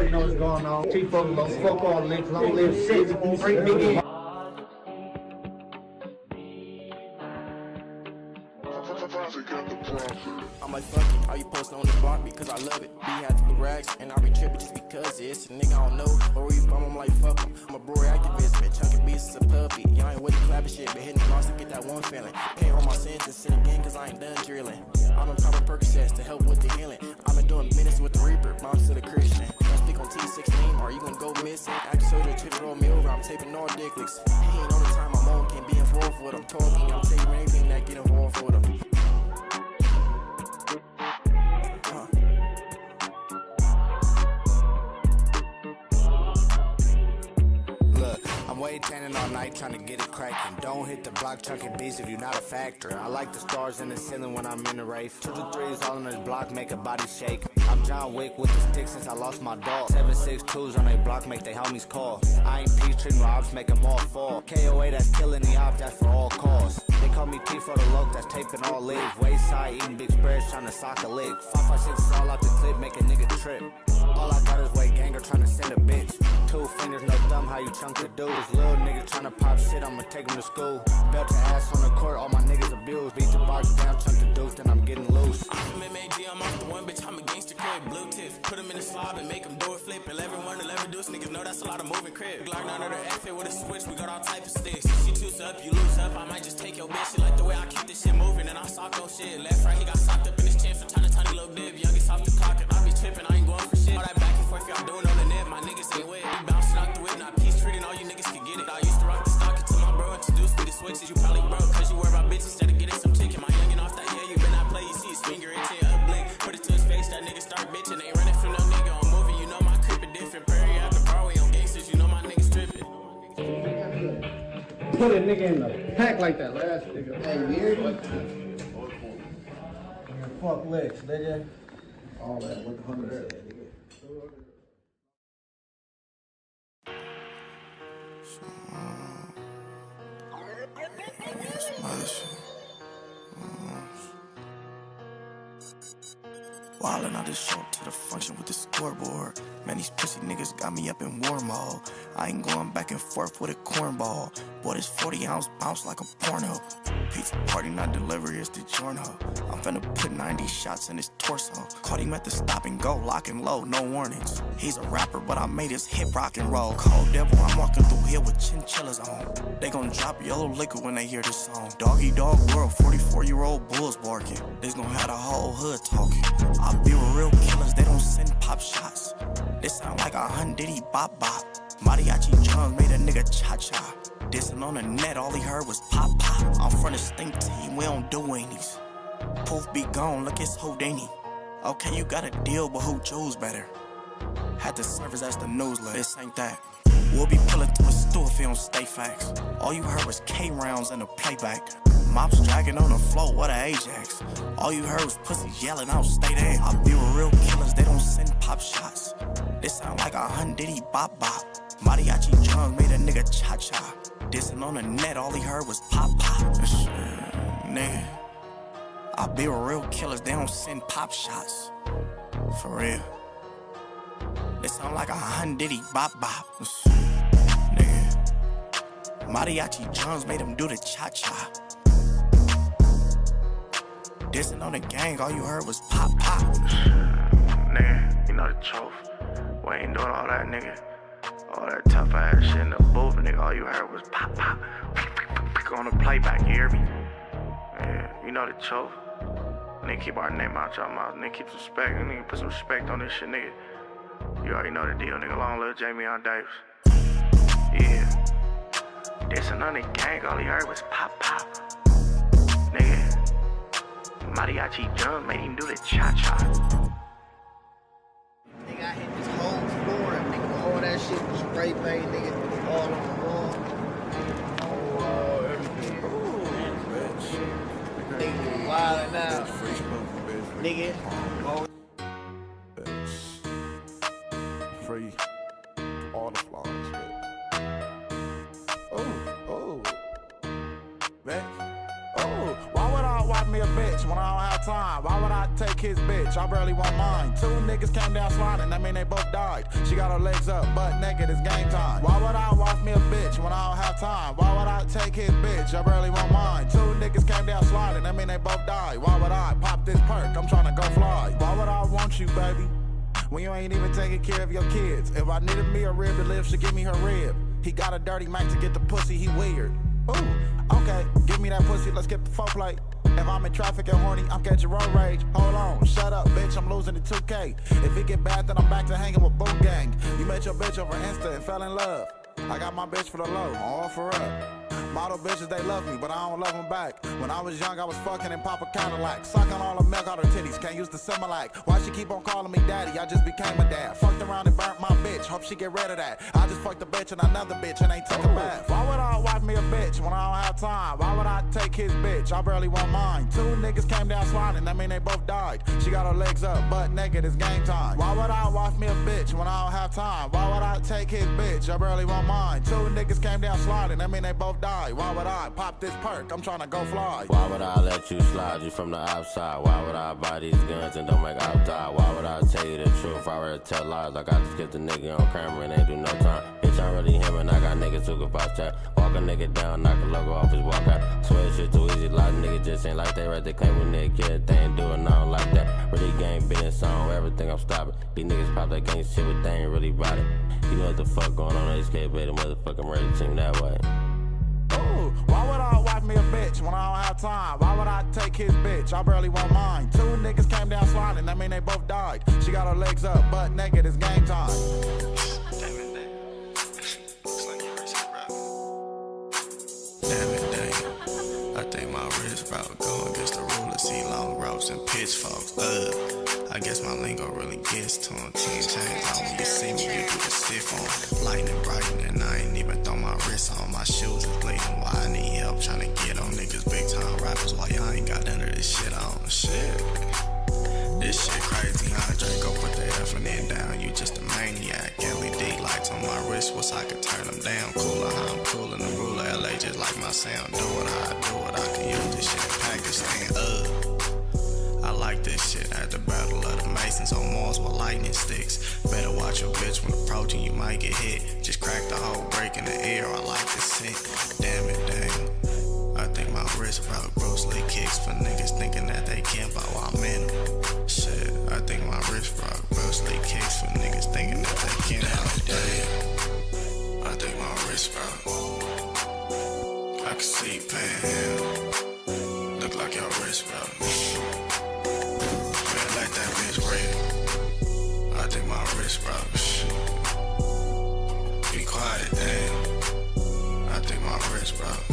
already know what's going on. T-Fuck, fuck all licks, long live shit. Free big. I'm like, fuck it, how you posting on the block? Because I love it. Be had to the rags, and I be tripping just because it's a nigga I don't know. Or where you from, I'm like, fuck him. I'm a broy activist, bitch, chunking beats is a puppy. Y'all ain't with the clapping shit, but hitting the cross to get that one feeling. Can't hold my sins and sin again, cause I ain't done drilling. I'm on top of Percocets to help with the healing. I've been doing minutes with the Reaper, moms to the Christian. I speak on T16, or you gon' go missing. Act soldier, treat it all me over, I'm taping all dicklets. He ain't on the time I'm on, can't be involved with him. Talking, I'm taking anything that get involved with him. Tanning all night trying to get it cracking. Don't hit the block chunking beats if you're not a factor. I like the stars in the ceiling when I'm in the rafe. 2 to 3s all in this block make a body shake. I'm John Wick with the stick since I lost my dog. 7.62s on a block make they homies call. I ain't peace treating ops make them all fall. KOA that's killing the ops, that's for all cause. They call me T for the loc, that's taping all legs. Wayside eating big spreads trying to sock a lick. 5.56 is all out the clip make a nigga trip. All I got is weight ganger trying to send a bitch. 2 fingers, no thumb, how you chunk the dudes. Little nigga tryna pop shit, I'ma take him to school. Belt to ass on the court, all my niggas abused. Beat the box down, chunk the deuce, then I'm getting loose. I'm from MAG, I'm off the one, bitch, I'm a gangster crib. Blue tip, put him in the slob and make him do it flip. 11-1, 11 deuce, niggas know that's a lot of moving crib. Glock under the F with a switch, we got all type of sticks. She choose up, you lose up, I might just take your bitch. She like the way I keep this shit moving, and I sock on shit. Left, right, he got socked up in his chin for tiny little dib. Youngest off the clock, and I be tripping, I ain't going for shit. All that back and forth, y'all doing on the net, my niggas ain't with. We bouncing out the whip, not peace treating, all you niggas can get it. I used to rock the stock until my bro introduced me to switches. You probably broke, cause you worry about bitches instead of getting some chicken. My youngin' off that, yeah, you been out play, you see his finger itching, up blink. Put it to his face, that nigga start bitching. Ain't running from no nigga on movie, you know my crib is different. Prairie out the Broadway on gangsters, you know my niggas tripping. Put a nigga in the pack like that last nigga. Hey, weird. Fuck licks, nigga. All that, what the homie said, nigga. Wildin', I just show up to the function with the scoreboard. Man, these pussy niggas got me up in war mode. I ain't going back and forth with a cornball. Boy, this 40-ounce bounce like a porno. Pizza party, not delivery, it's the giorno. I'm finna put 90 shots in his torso. Caught him at the stop and go, lock and low, no warnings. He's a rapper, but I made his hit rock and roll. Cold devil, I'm walking through here with chinchillas on. They gon' drop yellow liquor when they hear this song. Doggy dog world, 44-year-old bulls barking. They's gon' have the whole hood talking. I be with real killers, they don't send pop shots. This sound like a hundity bop bop. Mariachi drums made a nigga cha-cha. Dissing on the net, all he heard was pop pop. I'm from the stink team, we don't do any's. Poof be gone, look it's Houdini. Okay, you got a deal, but who chose better? Had the service as the newsletter, this ain't that. We'll be pulling through a store if he don't stay facts. All you heard was K rounds and a playback. Mops dragging on the floor, what a Ajax. All you heard was pussy yelling out, stay there. I be with real killers, they don't send pop shots. This sound like a hundity bop bop. Mariachi drums made a nigga cha-cha. Dissing on the net, all he heard was pop pop. Shit, nigga. I be with real killers, they don't send pop shots. For real. This sound like a hundity bop bop. Shit, nigga. Mariachi drums made him do the cha-cha. Dissing on the gang, all you heard was pop pop. Nigga, you know the truth. We ain't doing all that, nigga. All that tough ass shit in the booth, nigga. All you heard was pop pop. On the playback, you hear me? Yeah, you know the truth. Nigga, keep our name out your mouth. Nigga, keep some respect. Nigga, put some respect on this shit, nigga. You already know the deal, nigga. Long live Jamie on Davis. Yeah. Dissing on the gang, all he heard was pop pop. Nigga. Mariachi drums made him do the cha-cha. Nigga, I hit this whole floor, nigga. All that shit was spray paint, nigga. All on the wall. Oh, everything. Ooh, bitch. Nigga, wildin' out. Nigga. Free. All the flaws, bitch. Oh, man. Oh, why would I watch me me a bitch when I don't have time? Why would I take his bitch? I barely want mine. Two niggas came down sliding, that mean they both died. She got her legs up, butt naked, it's game time. Why would I wife me a bitch when I don't have time? Why would I take his bitch? I barely want mine. Two niggas came down sliding, that mean they both died. Why would I pop this perk? I'm tryna go fly. Why would I want you, baby, when you ain't even taking care of your kids? If I needed me a rib to live, she give me her rib. He got a dirty mic to get the pussy, he weird. Ooh, okay, give me that pussy, let's get the foreplay. If I'm in traffic and horny, I'm catching road rage. Hold on, shut up, bitch, I'm losing the 2K. If it get bad, then I'm back to hanging with Boom Gang. You met your bitch over Insta and fell in love. I got my bitch for the low, all for up. Model bitches, they love me, but I don't love them back. When I was young, I was fucking in Papa Cadillac. Sucking all the milk out her titties, can't use the Similac. Why she keep on calling me daddy? I just became a dad. Fucked around and burnt my bitch, hope she get rid of that. I just fucked a bitch and another bitch and ain't took a bath. Why would I wife me a bitch when I don't have time? Why would I take his bitch? I barely want mine. Two niggas came down sliding, that mean they both died. She got her legs up, butt naked, it's game time. Why would I wife me a bitch when I don't have time? Why would I take his bitch? I barely want mine. Two niggas came down sliding, that mean they both died. Why would I pop this perk? I'm tryna go fly. Why would I let you slide you from the outside? Why would I buy these guns and don't make out die? Why would I tell you the truth? I rather tell lies. Like I just get the nigga on camera and ain't do no time. Bitch, I'm really him and I got niggas who can box that. Walk a nigga down, knock a logo off his walkout. Swear shit too easy, a lot of niggas just ain't like that. Right, they claim when they kid, they ain't doing nothing like that. Really gang business on everything, I'm stopping. These niggas pop that gang shit, but they ain't really about it. You know what the fuck going on, HK, the motherfucking murder team that way. Ooh, why would I wife me a bitch when I don't have time? Why would I take his bitch? I barely want mine. Two niggas came down sliding, that mean they both died. She got her legs up, butt naked, it's game time. Damn it, dang. I think my wrist route go against the ruler. See long ropes and pitchforks. I guess my lingo really gets to him. 10 chains on when you see me, you do the stiff on. Lightning brighten and I ain't even throw my wrist on. My shoes is bleeding. Why I need help tryna get on niggas big time rappers while y'all ain't got none of this shit on. Shit. This shit crazy, huh? Draco put the F and N down. You just a maniac. LED lights on my wrist, what's I could turn them down. Cooler, how I'm coolin' the ruler. LA just like my sound. Do it how I do it. I can use this shit in Pakistan. I like this shit at the battle of the Masons on Mars with lightning sticks. Better watch your bitch when approaching, you might get hit. Just crack the whole break in the air, I like to sit. Damn it, dang. I think my wrist broke Bruce Lee kicks for niggas thinking that they can't buy while I'm in them. Shit, I think my wrist broke Bruce Lee kicks for niggas thinking that they can't buy damn. I think my wrist broke. I can see pain. Look like your wrist broke. Like that bitch red. I think my wrist broke. Be quiet, damn. I think my wrist broke.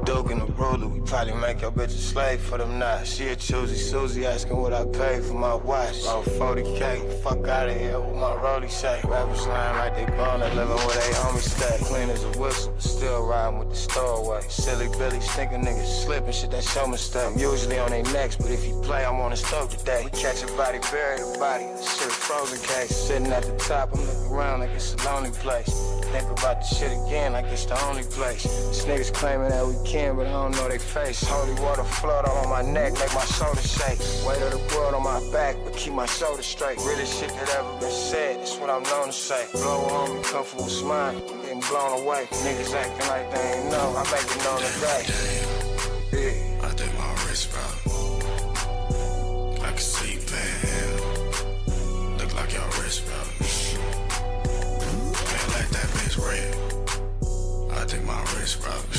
Dope in the ruler, we probably make your bitch a slave for them knots. She a choosy Susie asking what I paid for my watch. About 40K, fuck out of here with my rollie say. Rappers lying like they gone and living where they homie stay. Clean as a whistle, but still riding with the stowaway. Silly Billy, stinking niggas slipping shit, that's your mistake. I'm usually on their necks, but if you play, I'm on the stove today. We catch a body, bury the body, shit a frozen case. Sitting at the top, I'm looking around like it's a lonely place. Think about the shit again like it's the only place. These niggas claiming that we can, but I don't know they face. Holy water flood all on my neck, make my shoulders shake. Weight of the world on my back, but keep my shoulders straight. Realest shit that ever been said, that's what I'm known to say. Blow on me, comfortable smile, getting blown away. Niggas acting like they ain't know, I make it known today. Yeah. I think my wrist broke. I can see pain. Look like your wrist broke. Man, like that bitch red. I think my wrist broke.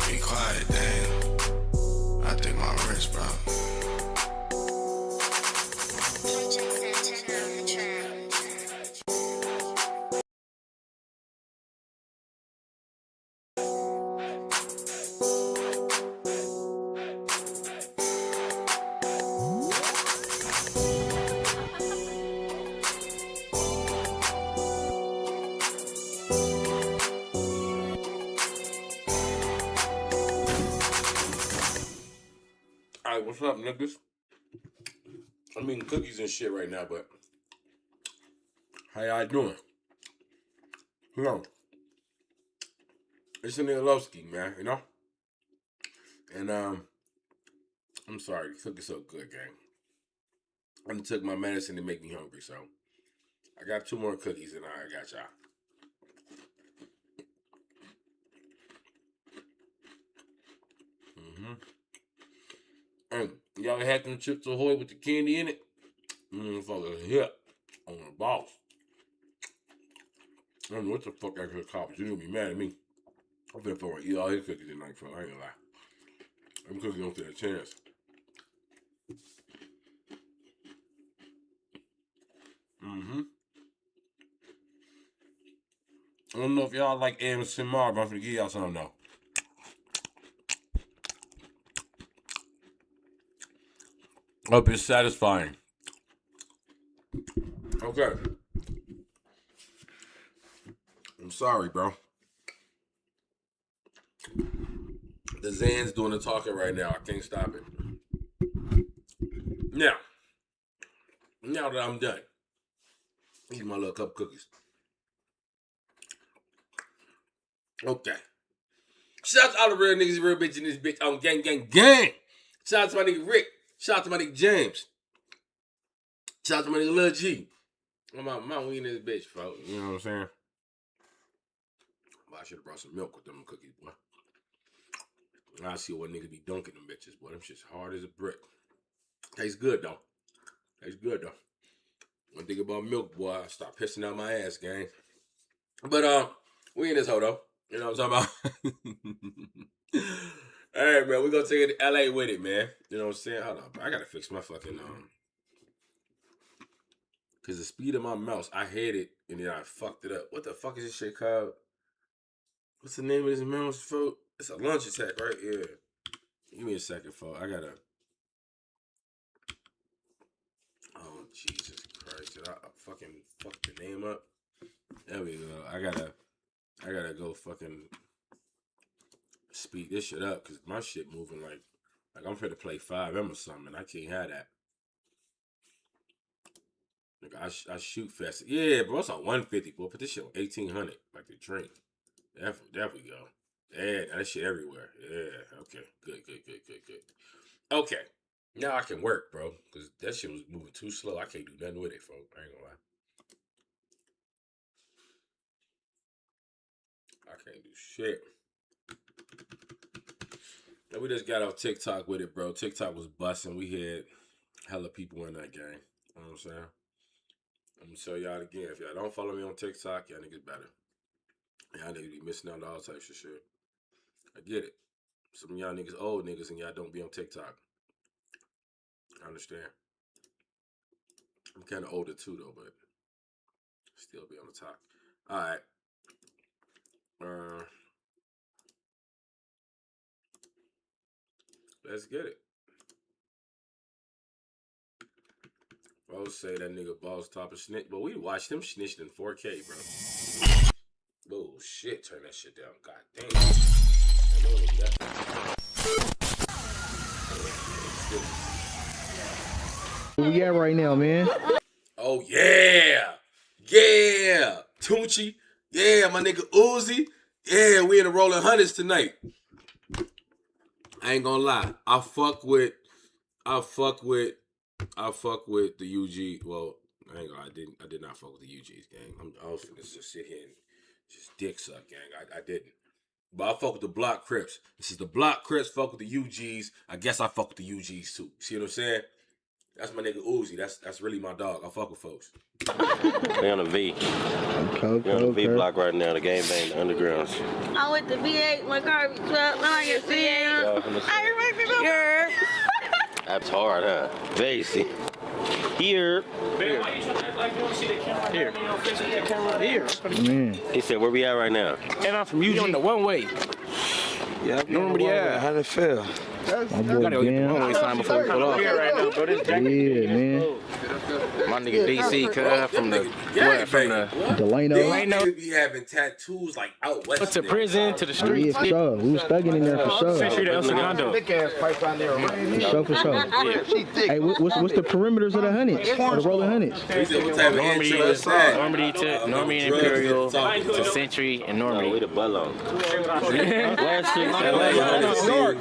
Be quiet, damn. I think my wrist broke. Alright, what's up, niggas? I'm eating cookies and shit right now, but how y'all doing? You know, it's a nigga Lowski, man, you know? And I'm sorry, the cookie's so good, gang. I done took my medicine to make me hungry, so I got 2 more cookies and I got y'all. And y'all had them Chips Ahoy with the candy in it? Motherfuckers hip on the boss. I don't know what the fuck I could accomplish. You're gonna be mad at me. I'm finna fucking eat all his cookies tonight, bro. I ain't gonna lie. Them cookies don't stand a chance. I don't know if y'all like Anderson Mar, but I'm finna give y'all something though. Hope it's satisfying. Okay. I'm sorry, bro. The Zan's doing the talking right now. I can't stop it. Now that I'm done, eat my little cup of cookies. Okay. Shout out to all the real niggas, real bitch in this bitch on gang. Shout out to my nigga Rick. Shout out to my nigga James. Shout out to my nigga Lil G. We in this bitch, folks. You know what I'm saying? Well, I should have brought some milk with them cookies, boy. I see what niggas be dunking them bitches, boy. Them shit's hard as a brick. Tastes good, though. One thing about milk, boy, I stop pissing out my ass, gang. But, we in this hoe, though. You know what I'm talking about? All right, man. We're going to take it to L.A. with it, man. You know what I'm saying? Hold on. I got to fix my fucking, because the speed of my mouse, I hit it, and then I fucked it up. What the fuck is this shit called? What's the name of this mouse, folks? It's a lunch attack, right? Yeah. Give me a second, folks. I got to... Oh, Jesus Christ. Did I fucking fuck the name up? There we go. I gotta go fucking speed this shit up because my shit moving like I'm finna play 5M or something, and I can't have that. Like I shoot fast. Yeah, bro, it's on 150, bro. Put this shit on 1800, like the drink. There we go. Yeah, that shit everywhere. Yeah, okay. Good. Okay. Now I can work, bro, because that shit was moving too slow. I can't do nothing with it, folks. I ain't gonna lie. I can't do shit. And we just got off TikTok with it, bro. TikTok was busting. We had hella people in that game. You know what I'm saying? I'm gonna tell y'all again. If y'all don't follow me on TikTok, y'all niggas better. Y'all niggas be missing out on all types of shit. I get it. Some of y'all niggas old niggas and y'all don't be on TikTok. I understand. I'm kind of older too, though, but still be on the top. All right. Let's get it. Boss say that nigga Boss top of snitch, but we watched him snitch in 4K, bro. Bullshit, turn that shit down. God damn. Where we at right now, man? Oh, yeah. Tunchi. Yeah, my nigga Uzi. Yeah, we in the Rollin Hunters tonight. I ain't gonna lie. I fuck with the UG. Well, I ain't gonna. I did not fuck with the UG's gang. I was finna just sit here and just dick suck, gang. I didn't. But I fuck with the block crips. This is the block crips. Fuck with the UGs. I guess I fuck with the UGs too. See what I'm saying? That's my nigga Uzi. That's really my dog. I fuck with folks. We on the V. We on the V block right now. The game bang, the undergrounds. I went to V8, my car be 12. Now I can see it. I remember. That's hard, huh? Basie. Here. Man, why you trying to act like you don't see the camera? Here. You don't fix the camera here. Man. He said, where we at right now? And I'm from UG. On the one way. Yeah, you remember the How'd it feel? My boy Ben. Always time before we pull off. Yeah, man. My nigga DC, cuz from the Delano. These niggas be having tattoos like out west. What's to prison to the Yeah, streets. for sure. We was thugging in there for sure. Century to El Segundo. Thick ass pipe down there. For sure. She thick. Hey, what's the perimeters of the hundreds? Or the rolling hundreds? He said, what type of intro is that? Normandy and Imperial to Century and Normandy. the Bullo.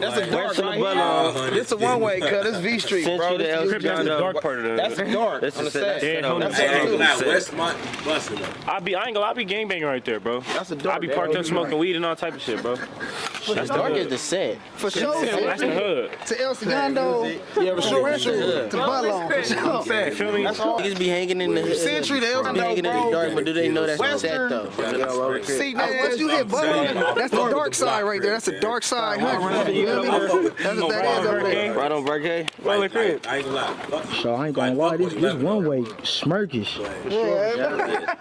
That's a dark right here. This a one way cut. This V Street, bro. That's the dark part of the. That's a dark. That's on the the set. Westmont busting up. I ain't gonna lie, I be gangbanging right there, bro. That's a dark. I be parked up smoking weed and all type of shit, bro. That's dark is the set. For sure. That's the hood. To El Segundo. Yeah, for sure. To Butlon. For sure. You feel me? That's all. Niggas be hanging in the hood. Century to El Be hanging in the Segundo, dark, bro. but do they know that's the set Western. though? See, man, once you hit Butlon, that's the dark side right there. That's the dark side hunt. That's what that is up there. Right on Burger. Rollin crib. I ain't gonna lie. So I ain't gonna lie, this one way smirkish.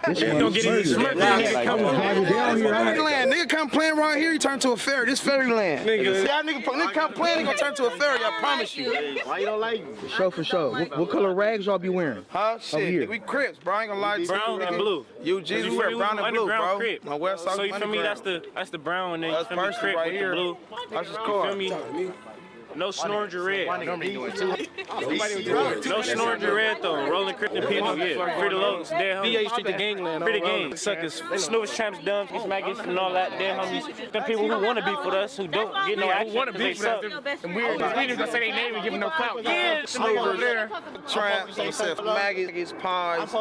This one Don't get any smirkish. smirky. Come on, down here. Fairyland, nigga come playing right here, you turn to a fairy. This fairyland. Nigga. Y'all nigga come playing, he gonna turn to a fairy. I promise you. Why you don't like me? For sure. What color rags y'all be wearing? Huh? here. Shit, we crips, bro. I ain't gonna lie to you. Brown and blue. You Jesus, we wear brown and blue, bro. Crip. My West Side. So you feel me? That's the brown and then you That's feel me? personal Crip right with here. the blue. That's just You cool. feel me? No snoring your red. No snoring your red though. Rolling Crip and Pino, yeah. Free the loads, dead homies. VA Street to gangland. Free the gang. Suckers, snooze, tramps, dumps, maggots, and all that. Dead homies. Them people who want to be with us, who don't get no action. Who want to be with us. And we just gonna say their name and give them no clout. Yeah. Over there. Tramps, maggots, pies.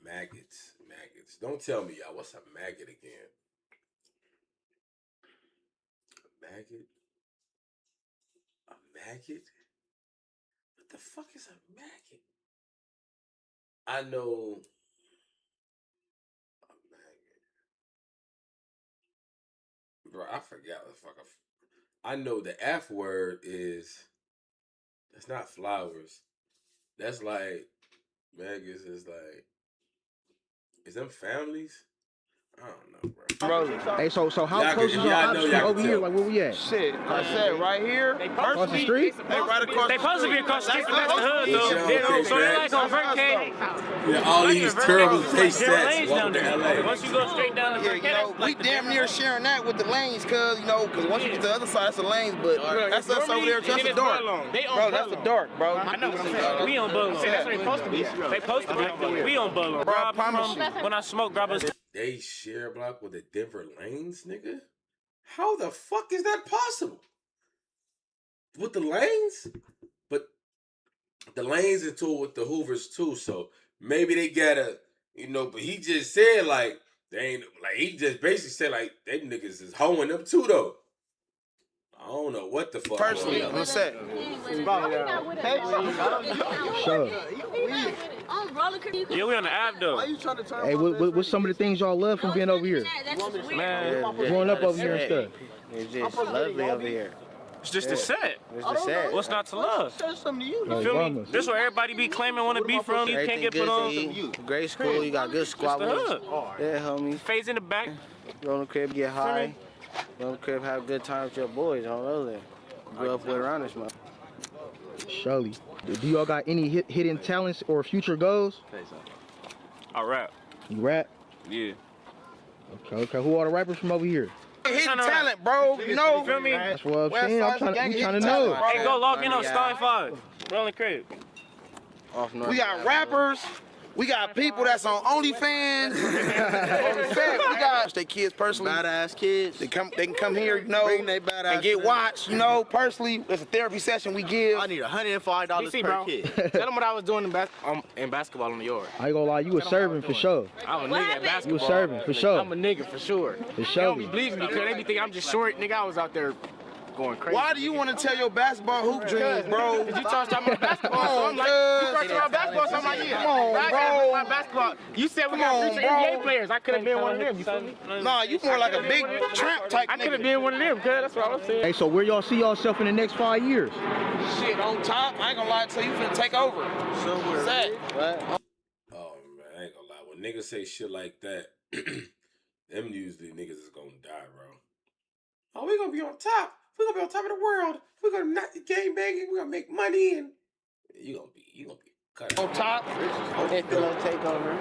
Maggots. Don't tell me y'all what's a maggot again. A maggot? A maggot? What the fuck is a maggot? I know a maggot. Bro, I forgot what the fuck I know the F word is, that's not flowers. That's like, maggots is like, is them families? I don't know, bro. Hey, so how close is your option over here? Like, where we at? Shit, I said right here. Across the street? Hey, right across. They supposed to be across the street, but that's the hood though. So they like on Verkade. Yeah, all these terrible taste There are sets lanes welcome down to there. LA. Once you go straight down to Yeah, Verkade, you know, that's we like the damn near sharing that with the lanes, cause once you get to the other side, that's the lanes, but that's us over there. That's the dark, bro. That's the dark, bro. I know what I'm saying. We on Bullon. That's what they supposed to be. They supposed to be. We on Bullon. Bro, I promise you. When I smoke, grab us. They share a block with the Denver lanes, nigga? How the fuck is that possible? With the lanes? But the lanes into it with the Hoovers too, so maybe they gotta, but he just said like, they ain't, like he just basically said like, they niggas is hoeing them too though. I don't know what the fuck. Personally, I'm set. Sure. Yeah, we on the app though. Hey, what's some of the things y'all love from being over here? Man, Growing up over here and stuff. It's just lovely over here. it's just the set. It's the set. What's not to love? You Like, feel me? mamas. This where everybody be claiming want to be from. You can't Everything get good put on. to eat. Great school. You got good It's the squabbles. hood. Yeah, homie. Phase in the back. Roll the crib, get high. Roll the crib, have a good time with your boys. I don't know that. Grew up with around this month. Surely. Do y'all got any hidden talents or future goals? I rap. You rap? Yeah. Okay. Who are the rappers from over here? Hidden talent, bro. You know. You feel me? That's what I'm saying. West I'm Side trying gang to know. Hey, go log in on Stein 5. Rolling crib. Off north. We got rappers. We got people that's on OnlyFans. We got their kids personally. Badass kids. They can come here, Bring they badass and get kids. watched, personally. It's a therapy session we give. I need $105 per kid. Tell them what I was doing in basketball in the yard. I ain't gonna lie, you was serving for sure. I'm a nigga at basketball. You was serving for sure. I'm a nigga for sure. For They sure. don't be believing me because they be thinking I'm just short. Nigga, I was out there going crazy. Why do you want to tell your basketball hoop dreams, bro? Because you talked about basketball, so I'm like, you talked about basketball, so I'm like, yeah. Come on, bro. Basketball. You said we Come got on, future bro. NBA players. I could have been one of them. You feel me? Nah, you more like a big tramp type I could have nigga. been one of them, cuz that's what I was saying. Hey, so where y'all see yourself in the next 5 years? Shit, on top, I ain't gonna lie to you, finna take over. Somewhere. Set. Oh man, I ain't gonna lie. When niggas say shit like that, them usually niggas is gonna die, bro. Oh, we gonna be on top. We gonna be on top of the world. We're gonna knock the game banging. We're gonna make money, and you gonna be cut On top, and feel like take over.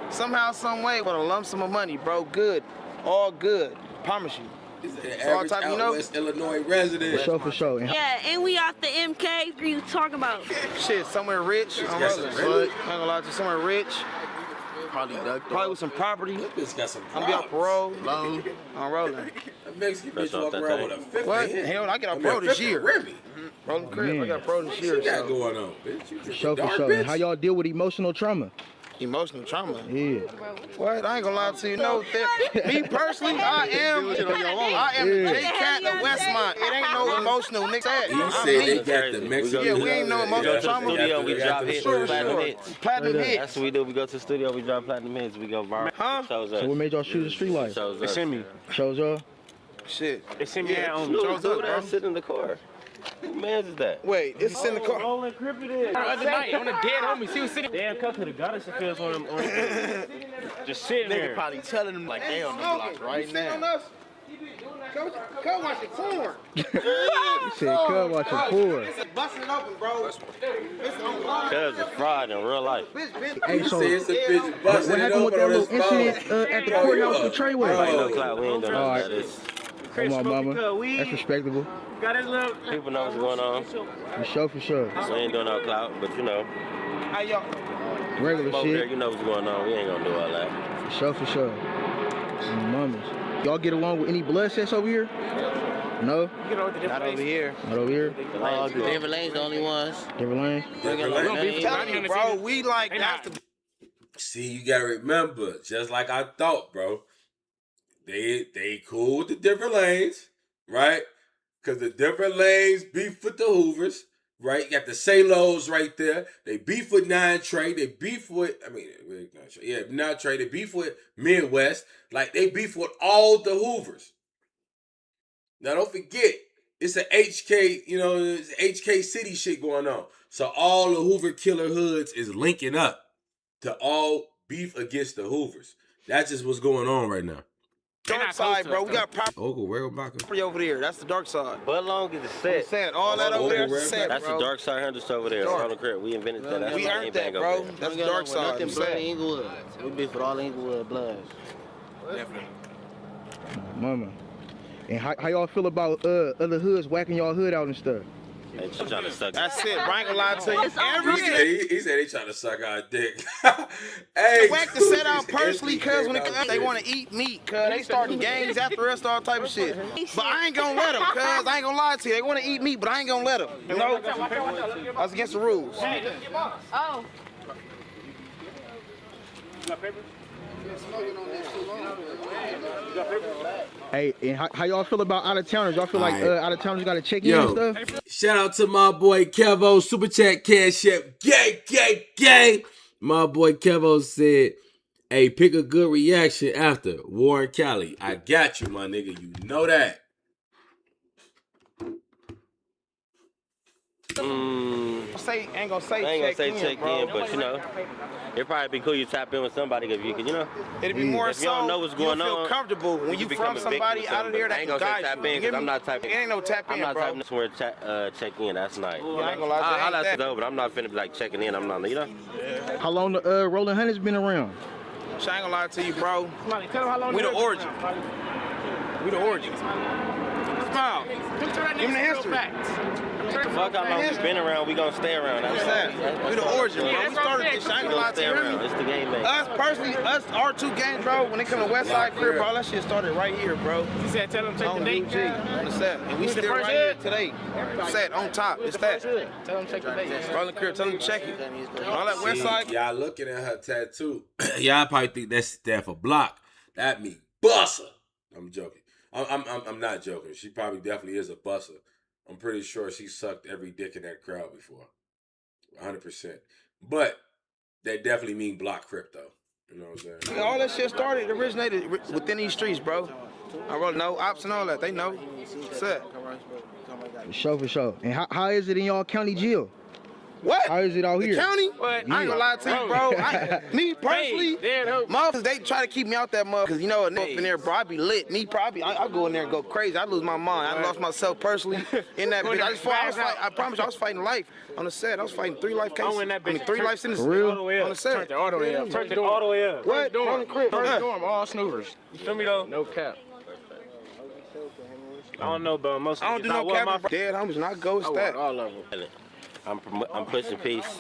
Somehow, some way, with a lump sum of money, bro. Good, all good. Promise you. He's an So all average type, out you know? West Illinois resident. For sure. And Yeah, and we off the MK. What you talking about? Shit, somewhere rich. I'm got some rolling. really? I ain't gonna lie to you, somewhere rich. Probably with some property. That bitch got some I'm gonna be on parole. low. I'm rolling. That Mexican bitch walk around with a 50. What? Hell, I get on parole this year. Remy. Rolling crib. I got parole this year. What you got So. going on, bitch? You For just sure, a for dark sure. bitch? And how y'all deal with emotional trauma? Emotional trauma. Yeah. What? I ain't gonna lie to you. No, me personally, I am the J-Cat of Westmont. It ain't no emotional, nigga. He said they got the Mexican. Yeah, we ain't no emotional trauma. Studio, we drop hits, platinum hits. Platinum hits. That's what we do. We go to the studio, we drop platinum hits, we go viral. Huh? Shows us. So what made y'all shoot the street life? Shows They us. send me. Shows y'all? Shit. They send me that on Dude, that sit in the car. Who man's is that? Wait, it's in the car. Rollin Crippin' it. The other night on the dead homie, she was sitting. Damn, cut could have got us if it was on them. Just sitting there. Probably telling them like they on the block right now. Come watch it porn. He said, come watch your porn. Busting it open, bro. It's online. Cuz a fraud in real life. Hey, so It's a bitch what busting it happened with open that on little his phone. incident at the courthouse with Treyway? Ain't no clout, we ain't doing All none right. of that. Come on, mama. That's respectable. Got his little. People know what's going on. For sure, for sure. We ain't doing no clout, but you know, Hey, yo. Regular over there, shit. you know what's going on. We ain't gonna do all that. For sure, for sure. Mamas. Y'all get along with any blood sets over here? No? Not over here. Not over here? The Denver Lane's the only ones. Different lanes? Telling you, bro, we like that's the. See, you gotta remember, just like I thought, bro. They cool with the different lanes, right? Cause the different lanes beef with the Hoovers, right? You got the Salos right there. They beef with 9 Trey. They beef with, not Trey. They beef with Midwest. Like they beef with all the Hoovers. Now don't forget, it's a HK, it's HK City shit going on. So all the Hoover killer hoods is linking up to all beef against the Hoovers. That's just what's going on right now. Dark side, bro. We got Uncle property over there. That's the dark side. But long as it's set. All that over there is set, That's bro. the dark side hunters over there. Dark. On the crib. We invented that. That's We why earned ain't that, bang bro. over there. That's the dark side. Nothing blood in Inglewood. We beef with all Inglewood bloods. Definitely. Mama. And how y'all feel about other hoods whacking y'all hood out and stuff? Hey, she trying to suck. That's it. Bro, I ain't gonna lie to you. Every He said he trying to suck our dick. Hey, whack the set out personally, cuz when they want to eat meat, cuz they starting gangs after us, all type of shit. But I ain't gonna let them, cuz I ain't gonna lie to you. They want to eat meat, but I ain't gonna let them. You know, that's against the rules. Oh. Hey, and how y'all feel about out-of-towners? Y'all feel like out-of-towners gotta check in and Yo, stuff? shout out to my boy Kevo, Super Chat Cash App, gang. My boy Kevo said, hey, pick a good reaction after Warren Cali. I got you, my nigga. You know that. Ain't gonna say check in, but you know, it'd probably be cool you tap in with somebody if you can, you know. It'd be more if you don't know what's going you'll feel on, comfortable when you become from a victim somebody or out of there something. that can guide tap you. in because I'm not typing. It ain't no tap in, I'm not bro. typing somewhere check in. That's nice. Yeah, I ain't gonna lie to you. I'll let it go, but I'm not finna be like checking in. I'm not, you know. How long the Rollin Hunters been around? I ain't gonna lie to you, bro. We the origin. We the origin. Smile. Give him the history. Fuck how long we've been around, we gonna stay around. That's that. We the origin, bro. We started this shit. I ain't gonna lie to you. It's the game, man. Us personally, our 2 games, bro. When it come to West Side crib, bro, that shit started right here, bro. You said tell them check the date. On the set, and we still right here today. Set on top. It's that. Tell them check the date. Rollin crib, tell them to check it. All that West Side. Y'all looking at her tattoo. Y'all probably think that stand for block. That mean busser. I'm joking. I'm not joking. She probably definitely is a busser. I'm pretty sure she sucked every dick in that crowd before. 100%. But that definitely mean block crip though. You know what I'm saying? All that shit originated within these streets, bro. I really know ops and all that. They know. Set. For sure. And how is it in y'all county jail? What? How is it out here? The county? What? I ain't gonna lie to you, bro. Me personally, motherfuckers, they try to keep me out that mother, cause you know, up in there, bro, I be lit. Me probably, I go in there and go crazy. I lose my mind. I lost myself personally in that bitch. I promise you, I was fighting life on the set. I was fighting 3 life cases. I win that bitch. 3 life sentences. For real? On the set. Turned it all the way up. Turned it all the way up. What? Rollin crips. First dorm, all snoovers. You feel me though? No cap. I don't know, but most. I don't do no cap. Dead homies, not ghost that. All of them. I'm pushing peace.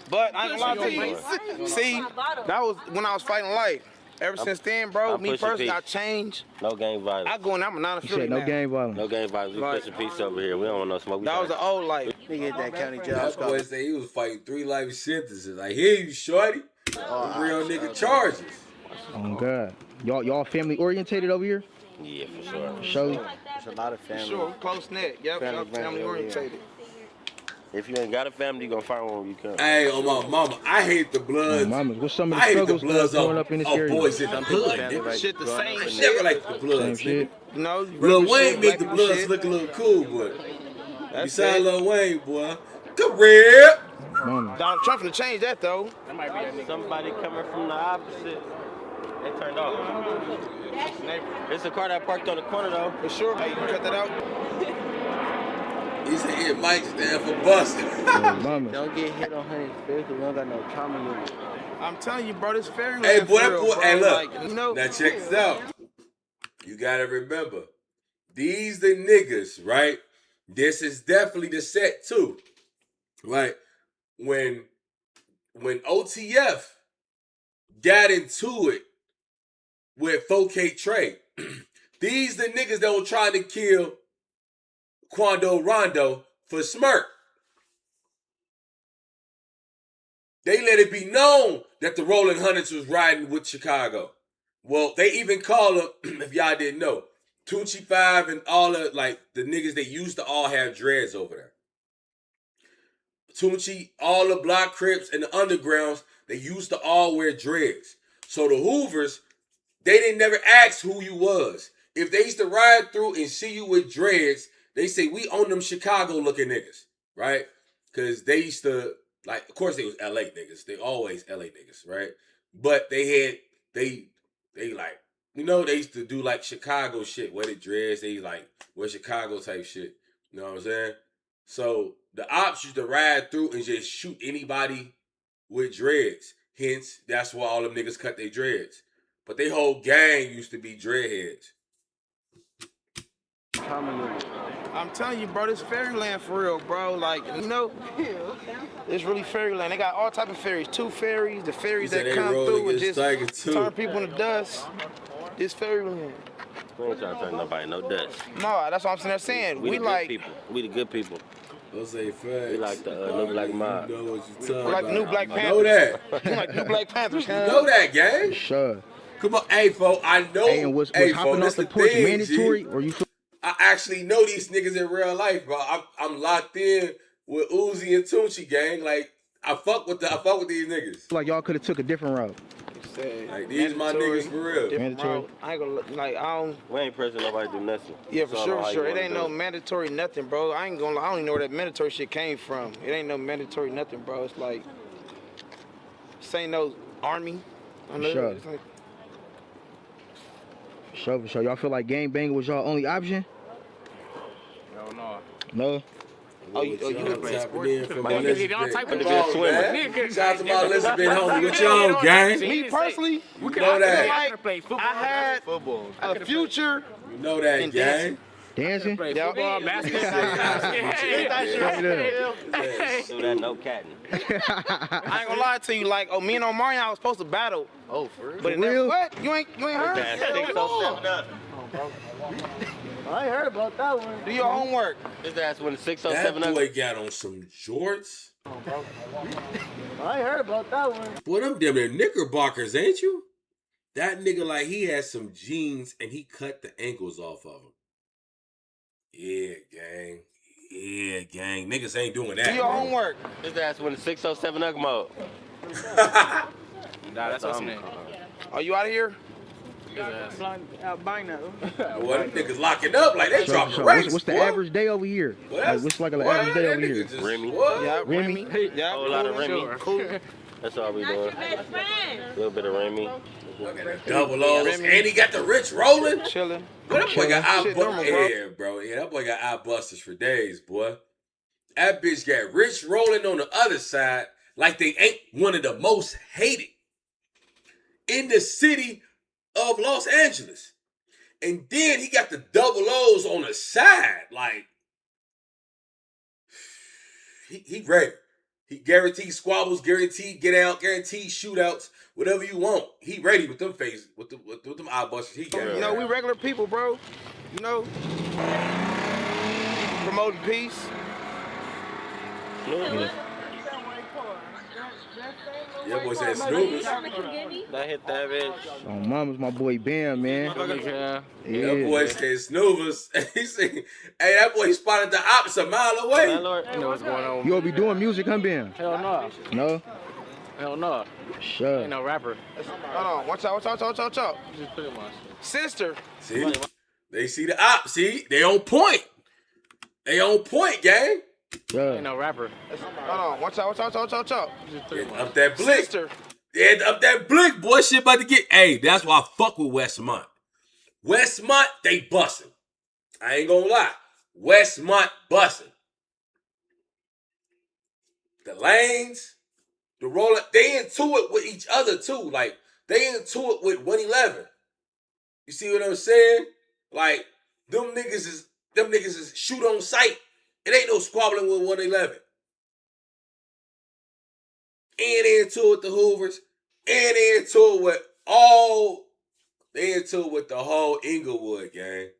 But I ain't gonna lie to you. See, that was when I was fighting life. Ever since then, bro, me personally, I changed. No gang violence. I go in, I'm a non-affiliate No now. gang violence. No gang violence. We pushing peace over here. We don't want no smoke. That was the old life. He get that county job. That boy said he was fighting 3 life sentences. Like, here you shorty. Real nigga charges. Oh God. Y'all family orientated over here? Yeah, for sure. Show. There's a lot of family. Sure, close knit. Yep, family orientated. If you ain't got a family, you gonna find one when you come. Hey, on my mama, I hate the Bloods. Mama, what's some of the I hate the struggles Bloods growing up in this area? boys in the Some people hood. family nigga. right Shit the same I shit. never liked the Bloods. Same shit. You know, Lil Wayne make the black Bloods shit. look a little cool, but That's besides it. Lil Wayne, boy, career. Mama. Donald Trump finna change that though. That might be that nigga. Somebody coming from the opposite. They turned off. It's a car that parked on the corner though. For sure, hey, you can cut that out. He said it might stand for busting. Mama. Don't get hit on honey spirit, we don't got no trauma limit. I'm telling you, bro, this fairyland. Hey, boy, for that real, boy, bro. hey, look. Like, you know, Now check this out. You gotta remember, these the niggas, right? This is definitely the set too. Right? When OTF got into it with 4K Trey, these the niggas that were trying to kill Quando Rondo for Smirk. They let it be known that the Rollin Hundreds was riding with Chicago. Well, they even call them, if y'all didn't know, Tunchi 5 and all the, like, the niggas that used to all have dreads over there. Tunchi, all the block crips and the undergrounds, they used to all wear dreads. So the Hoovers, they didn't never ask who you was. If they used to ride through and see you with dreads, they say, we own them Chicago looking niggas, right? Because they used to, like, of course they was LA niggas. They always LA niggas, right? But they like, you know, they used to do like Chicago shit, wear the dreads. They like wear Chicago type shit. You know what I'm saying? So the ops used to ride through and just shoot anybody with dreads. Hence, that's why all them niggas cut their dreads. But they whole gang used to be dreadheads. I'm telling you, bro, this fairyland for real, bro. Like, you know, it's really fairyland. They got all type of fairies. 2 fairies, the fairies that come through and just turn people into dust. This fairyland. We ain't trying to turn nobody no dust. No, that's what I'm sitting there saying. We We the like good people. We the good people. Don't say facts. We like the new black mob. You know what you talking we like the new about. Black I Panthers. know that. We like the new Black Panthers. You know that, gang. Sure. Come on, hey, fo, I know. Hey, and was hopping off the porch mandatory, or you feel? I actually know these niggas in real life, bro. I'm locked in with Uzi and Tunchi, gang. Like, I fuck with these niggas. Like y'all could have took a different route. Like, these my niggas for real. Mandatory. I ain't gonna, like, I don't. We ain't pressing nobody to do nothing. Yeah, for So I sure, know how sure. you It wanna ain't do no it. mandatory nothing, bro. I ain't gonna lie. I don't even know where that mandatory shit came from. It ain't no mandatory nothing, bro. It's like, this ain't no army. I know Sure. it's like, For sure. Y'all feel like gang banging was y'all only option? No. oh, you Tapping in from Man, Elizabeth. y'all type of Come nigga on, swimmer. man. Nigga, Shout out to my Elizabeth homie. What y'all on, gang? me personally, we You know that. I could play football. I had a future You know that, in gang. Dancing? Play Yeah. football, basketball. Do that no catting. I ain't gonna lie to you, like, me and Omarion was supposed to battle. Oh, for real? But it For never, real? what? You ain't heard? That 607 up. I ain't heard about that one. Do your homework. His ass went That 607 up. boy got on some jorts. I ain't heard about that one. Boy, them damn near knickerbockers, ain't you? That nigga, like, he had some jeans and he cut the ankles off of them. Yeah, gang. Yeah, gang. Niggas ain't doing that. Do your bro. homework. His ass went 607 up mode. Nah, that's what's name. Are you out of here? Albino. Boy, them niggas locking up like they dropping So rates. what's the boy. average day over here? Like, what's like an average day over here? Remy. Yeah, Remy? Yeah, Whole lot of Remy. Cool. That's all we doing. A little bit of Remy. Double O's. And he got the rich rolling. Chilling. Boy, that boy got eye Shit normal, bro. Yeah, bro. Yeah, that boy got eye busters for days, boy. That bitch got rich rolling on the other side like they ain't one of the most hated in the city of Los Angeles. And then he got the double O's on the side. Like, he ready. He guaranteed squabbles, guaranteed get out, guaranteed shootouts, whatever you want. He ready with them faces, with them eye busters. He got. You know, we regular people, bro. You know, promoting peace. Yeah, boy said Snoopers. That hit that bitch. Oh, mama's my boy Bam, man. Yeah. That boy said Snoopers. He said, hey, that boy spotted the ops a mile away. You know what's going on. You all be doing music, huh, Bam? Hell no. No? Hell no. Sure. Ain't no rapper. Hold on. Watch out. Just put it on. Sister. See? They see the ops. See? They on point. They on point, gang. Yeah. Ain't no rapper. Hold on. Watch out. Up that blick. Sister. Yeah, up that blick, boy. Shit about to get. Hey, that's why I fuck with Westmont. Westmont, they bussin'. I ain't gonna lie. Westmont bussin'. The lanes, the Rollin, they into it with each other too. Like, they into it with 111. You see what I'm saying? Like, them niggas is shoot on sight. It ain't no squabbling with 111. And they into it with the Hoovers. And they into it with they into it with the whole Inglewood gang.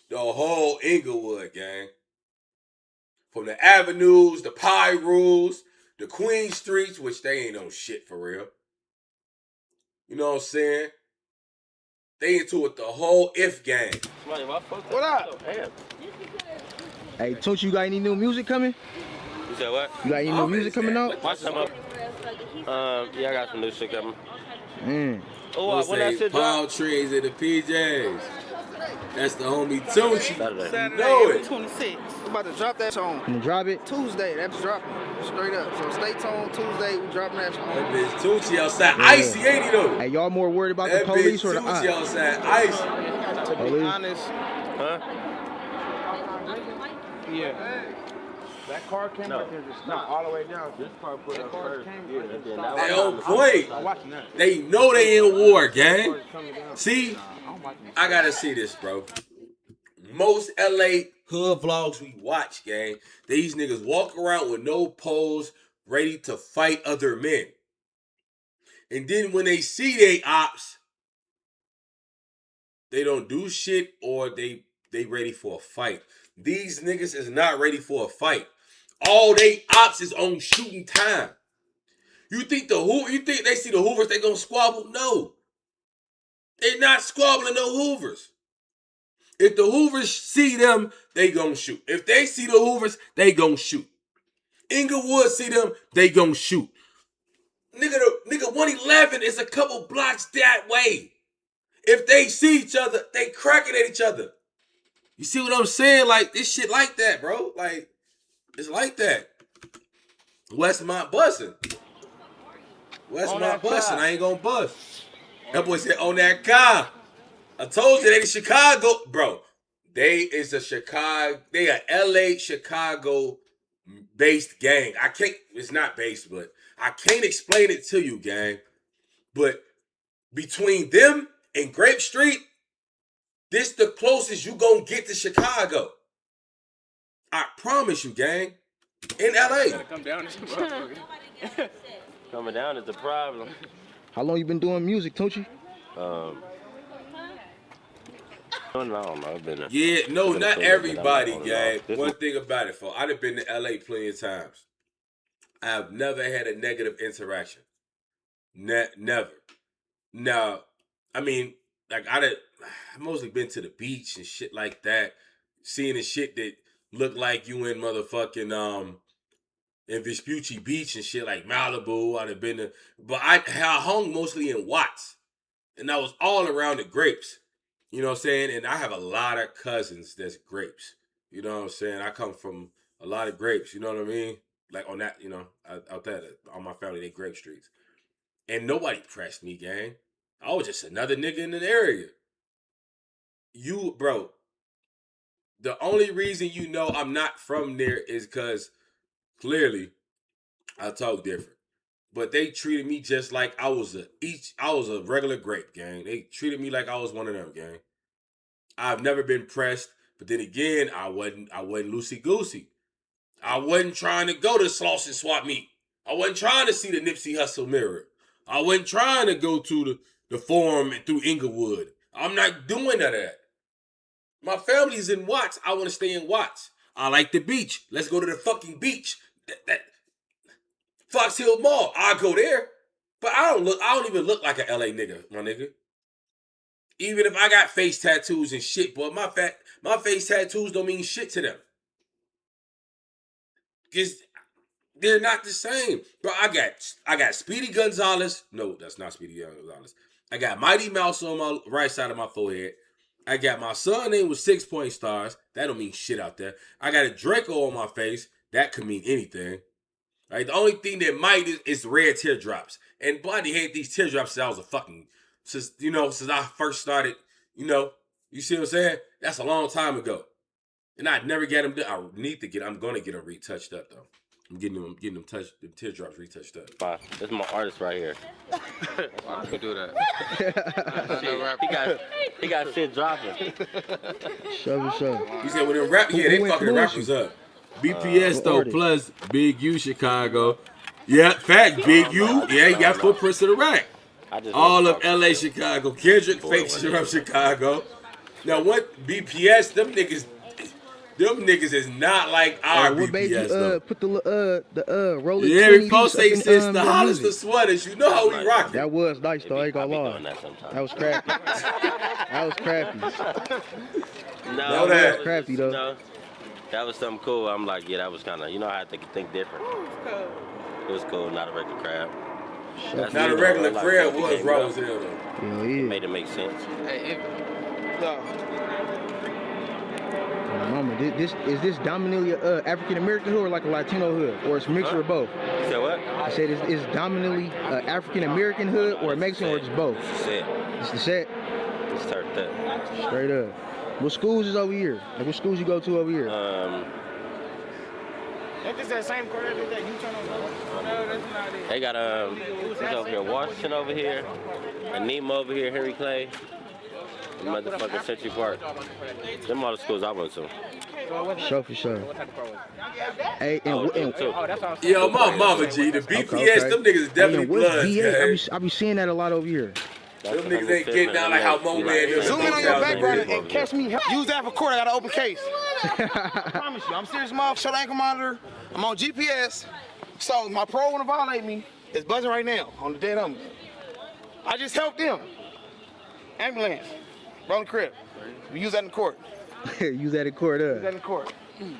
The whole Inglewood gang. From the avenues, the Pie Rules, the Queen Streets, which they ain't no shit for real. You know what I'm saying? They into it with the whole If gang. What up? Hey, Tunch, you got any new music coming? You said what? You got any new music coming out? Watch some up. Yeah, I got some new shit coming. Oh, when that shit palm trees in the PJs. That's the homie Tunchi. Saturday, Know it. 26. We about to drop that song. You drop it? Tuesday, that's dropping. Straight up. So stay tuned. Tuesday, we dropping that song. That bitch Tunchi outside. Icy, ain't he though? Hey, y'all more worried about That the police bitch or the Tunchi ops? outside. Icy. To be Police? honest, Huh? yeah. That car came back there just stopped all the way down. This car put up first. They on point. They know they in war, gang. See? I gotta see this, bro. Most LA hood vlogs we watch, gang, these niggas walk around with no poles, ready to fight other men. And then when they see they ops, they don't do shit or they ready for a fight. These niggas is not ready for a fight. All they ops is on shooting time. You think they see the Hoovers, they gonna squabble? No. They not squabbling no Hoovers. If the Hoovers see them, they gonna shoot. If they see the Hoovers, they gonna shoot. Inglewood see them, they gonna shoot. Nigga 111 is a couple blocks that way. If they see each other, they cracking at each other. You see what I'm saying? Like, this shit like that, bro. Like, it's like that. Westmont bussin'. Westmont bussin'. I ain't gonna bust. That boy said, on that car. I told you they in Chicago. Bro, they is a Chicago, they a LA, Chicago based gang. It's not based, but I can't explain it to you, gang. But between them and Grape Street, this the closest you gonna get to Chicago. I promise you, gang. In LA. Come down. Coming down is the problem. How long you been doing music, Tunchi? I don't know. Yeah, no, not everybody, gang. One thing about it, folks, I've been to LA plenty of times. I have never had a negative interaction. Never. Now, I mean, like I've mostly been to the beach and shit like that, seeing the shit that look like you in motherfucking in Vespucci Beach and shit like Malibu. I'd have been to, but I hung mostly in Watts. And I was all around the grapes. You know what I'm saying? And I have a lot of cousins that's grapes. You know what I'm saying? I come from a lot of grapes. You know what I mean? Like on that, you know, out there, all my family, they grape streets. And nobody pressed me, gang. I was just another nigga in the area. You, bro, the only reason you know I'm not from there is because clearly I talk different. But they treated me just like I was a regular grape, gang. They treated me like I was one of them, gang. I've never been pressed, but then again, I wasn't loosey goosey. I wasn't trying to go to Slauson Swap Meet. I wasn't trying to see the Nipsey Hussle mirror. I wasn't trying to go to the Forum and through Inglewood. I'm not doing none of that. My family's in Watts. I want to stay in Watts. I like the beach. Let's go to the fucking beach. That Fox Hill Mall. I'll go there. But I don't even look like a LA nigga, my nigga. Even if I got face tattoos and shit, boy, my face tattoos don't mean shit to them. Because they're not the same. Bro, I got Speedy Gonzalez. No, that's not Speedy Gonzalez. I got Mighty Mouse on my right side of my forehead. I got my son name with 6 point stars. That don't mean shit out there. I got a Draco on my face. That could mean anything. Right? The only thing that might is red teardrops. And boy, I hate these teardrops since I was since I first started, you see what I'm saying? That's a long time ago. And I'd never get them done. I'm gonna get them retouched up though. I'm getting them the teardrops retouched up. Fine. This is my artist right here. Why you do that? He got shit dropping. Show. He said when they they fucking the rappers up. BPS though, plus Big U Chicago. Yeah, fact, Big U. Yeah, he got footprints of the rack. All of LA Chicago. Kendrick fake shit from Chicago. Now what BPS, them niggas is not like our BPS. What made you put the Rollin? Yeah, we post they since the hottest the sweaters. You know how we rock it. That was nice though, I ain't gonna lie. That was crafty. No, that was crafty though. No, that was something cool. I'm like, yeah, that was kind of, I had to think different. It was cool, not a regular crab. Not a regular crab was raw as hell though. Yeah. Made it make sense. Mama, is this dominantly African American hood or like a Latino hood, or it's a mixture of both? You said what? I said is dominantly African American hood or a Mexican or just both? It's the set. It's the set. It's turned up. Straight up. What schools is over here? Like what schools you go to over here? Ain't this that same quarter that you turn on? No, that's not it. They got who's over here? Washington over here, Anema over here, Henry Clay, and motherfucking Century Park. Them all the schools I went to. Show for sure. Hey, yo, my mama G, the BPS, them niggas is definitely bloods. I be seeing that a lot over here. Them niggas ain't getting down like how Mo Man is. Zoom in on your background and catch me. Use that for court. I got an open case. I promise you. I'm serious, motherfucker. Show the ankle monitor. I'm on GPS. So my pro want to violate me. It's buzzing right now on the dead number. I just helped them. Ambulance. Rollin crip. We use that in court. Use that in court, Use that in court.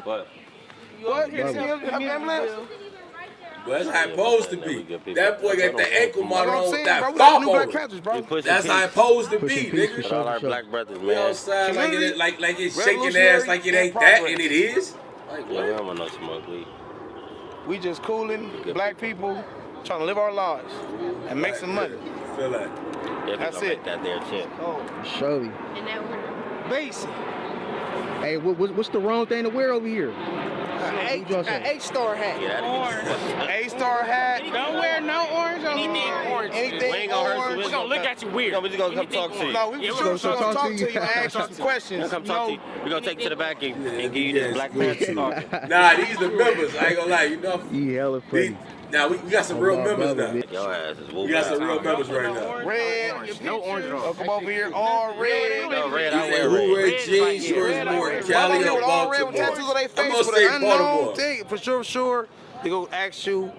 What? What? Here, ambulance? Well, that's how it's supposed to be. That boy got the ankle monitor on with that bro. That's how it's supposed to be, nigga. All our black brothers, man. You know what I'm saying? Like it's shaking ass like it ain't that, and it is. Like, yeah, we don't want no smoke weed. We just cooling, black people, trying to live our lives and make some money. Feel that. Yeah, that's it. That there shit. Surely. Basic. Hey, what's the wrong thing to wear over here? H-star hat. A-star hat. Don't wear no orange on Anything orange. We're gonna look at you weird. No, we just gonna come talk to you. No, we just gonna talk to you and ask you some questions. We're gonna come talk to you. We're gonna take you to the back and give you this Black Panther talking. Nah, these the members. I ain't gonna lie, you know. He hella funny. Now we got some real members now. Your ass is we got some real members right now. Red. No orange. Come over here. All red. No red. I wear Who wear red. jeans, shorts, more Cali or all red with tattoos on their face with an unknown thing. For sure. They go ask you,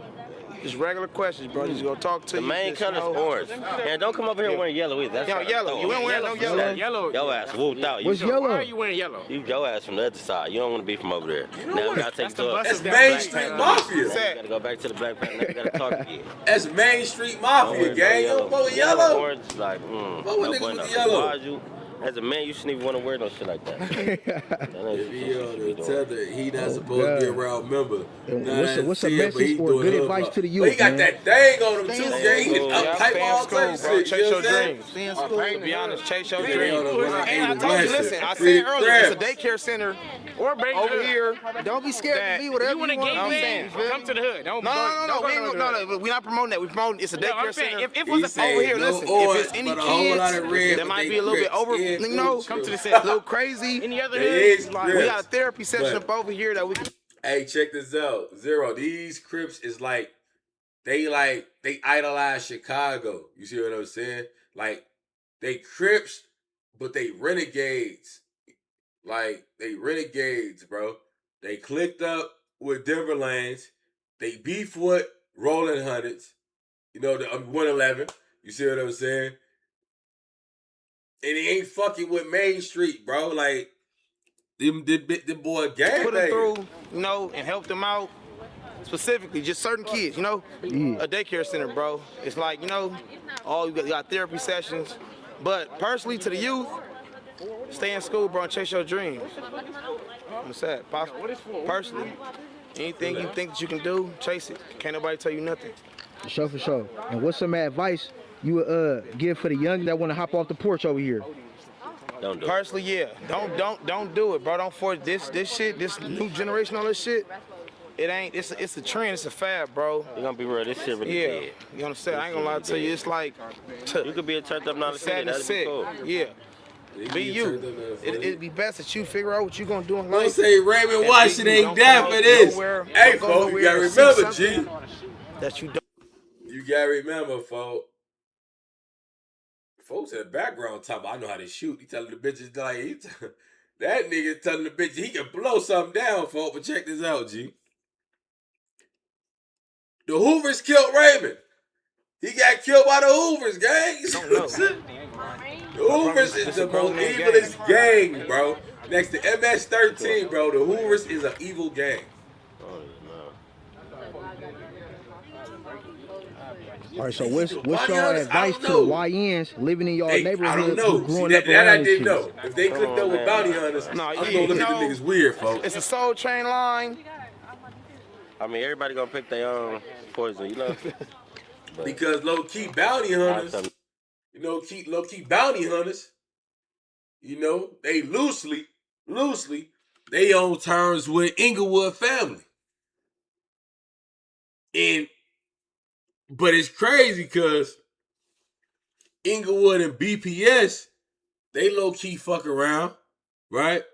Just regular questions, bro. Just gonna talk to The you. main color is orange. And don't come over here wearing yellow either. That's Yo, yellow. You ain't wearing no yellow. Yellow. Your ass whooped out. What's yellow? Why are you wearing yellow? You your ass from the other side. You don't want to be from over there. Now we gotta take it to That's Main Street Mafia. You gotta go back to the Black Panther. Now we gotta talk again. That's Main Street Mafia, gang. You don't fuck with yellow. Orange, like, Fuck with niggas with the yellow. As a man, you shouldn't even want to wear no shit like that. If he on the tether, he not supposed to be around member. What's a message or good advice to the youth? But he got man? that thing on him too, gang. He uptight all type of shit. Chase your dreams. To be honest, chase your dreams. And I told you, listen, I said earlier, it's a daycare center or over here. Don't be scared to be whatever you want to get in, come to the hood. No, we're not promoting that. We're promoting it's a daycare center. If it was over here, listen, if it's any kids that might be a little bit over, you know, come to the center. a little crazy. Any other we got a therapy session up over here that we can. Hey, check this out. Zero. These Crips is like they idolize Chicago. You see what I'm saying? Like they Crips, but they renegades. Like they renegades, bro. They clicked up with Denver Lanes. They beef with Rollin Hundreds. You know, the 111. You see what I'm saying? And he ain't fucking with Main Street, bro. Like, the boy gang put them through, you know, and help them out. Specifically, just certain kids, you know. A daycare center, bro. It's like, you know, you got therapy sessions. But personally, to the youth, stay in school, bro, and chase your dreams. I'm sad. Personally, anything you think that you can do, chase it. Can't nobody tell you nothing. For sure. And what's some advice you would give for the young that want to hop off the porch over here? Don't do Personally, yeah. Don't do it, bro. Don't force this shit, this new generation, all this shit. It ain't. It's a trend. It's a fad, bro. You gonna be real. This shit really dead. You understand? I ain't gonna lie to you. It's like you could be a turned up non sad and sick. Cool. Yeah. Be you. It'd be best that you figure out what you gonna do in life. Don't say Raymond Washington ain't down for this. Hey, folks, you gotta remember, G. That you don't. You gotta remember, folks. Folks in the background talking about, I know how to shoot. He telling the bitches like that nigga telling the bitch he can blow something down, folks. But check this out, G. The Hoovers killed Raymond. He got killed by the Hoovers, gang. The Hoovers is the most evilest gang, bro. Next to MS-13, bro. The Hoovers is an evil gang. All right, so what's your advice to YNs living in your neighborhood? I don't know. Growing See, up that I around didn't these know. If they clicked up with bounty hunters, I'm gonna look at the niggas weird, folks. It's a Soul Train line. I mean, everybody gonna pick their own poison, you know. Because low-key bounty hunters, you know, low-key bounty hunters, you know, they loosely, they on terms with Inglewood family. But it's crazy because Inglewood and BPS, they low-key fuck around, right?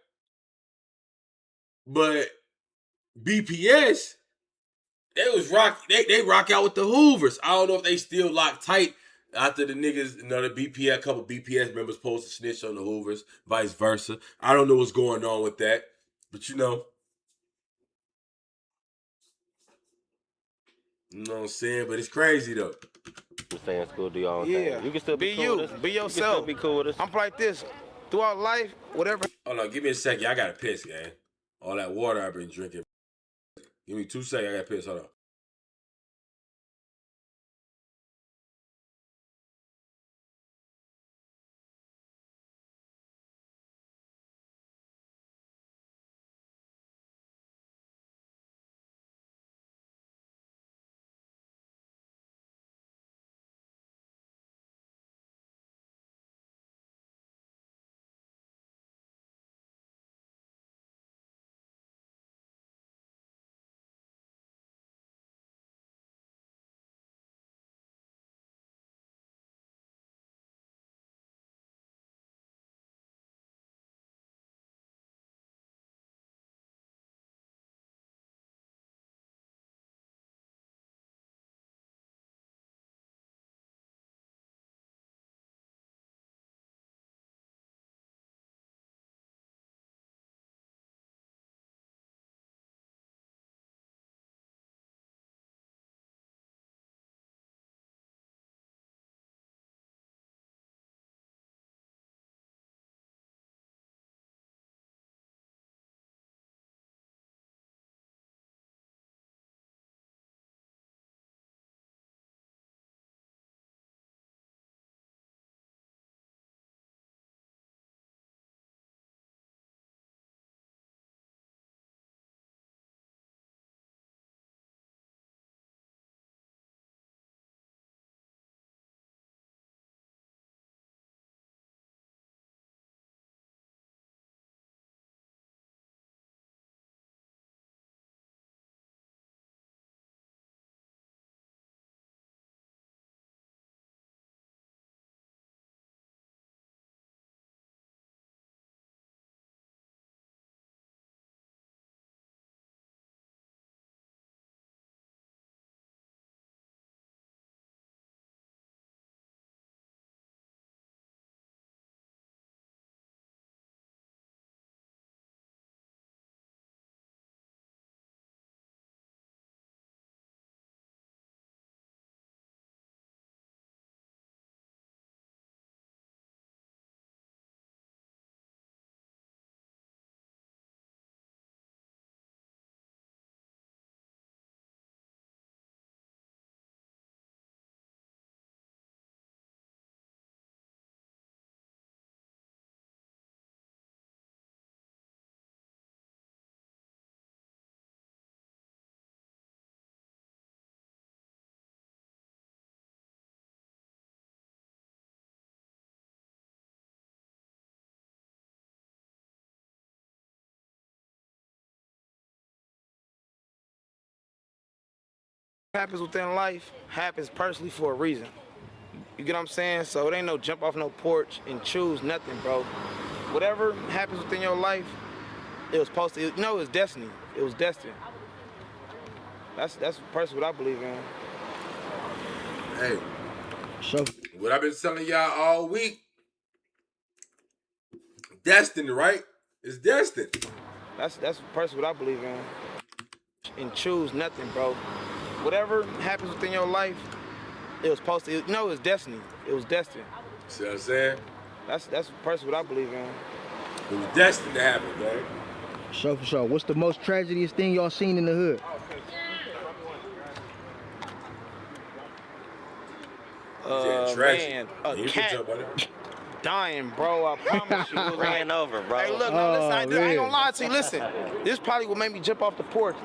But BPS, they rock out with the Hoovers. I don't know if they still lock tight after the niggas, you know, a couple BPS members supposed to snitch on the Hoovers, vice versa. I don't know what's going on with that. But you know what I'm saying? But it's crazy though. Stay in school, do your own thing. You can still be cool with us. Be yourself. You can still be cool with us. I'm like this. Throughout life, whatever. Hold on, give me a second. I gotta piss, gang. All that water I've been drinking. Give me 2 seconds. I gotta piss. Hold on. Happens within life happens personally for a reason. You get what I'm saying? So it ain't no jump off no porch and choose nothing, bro. Whatever happens within your life, it was supposed to, it was destiny. It was destined. That's personally what I believe in. Hey, so what I've been telling y'all all week, destiny, right? It's destined. That's personally what I believe in. And choose nothing, bro. Whatever happens within your life, it was supposed to, it was destiny. It was destined. See what I'm saying? That's personally what I believe in. It was destined to happen, man. So for sure, what's the most tragediest thing y'all seen in the hood? Man, a cat dying, bro. I promise you. Ran over, bro. Hey, look, now, listen, I ain't gonna lie to you. Listen, this probably what made me jump off the porch.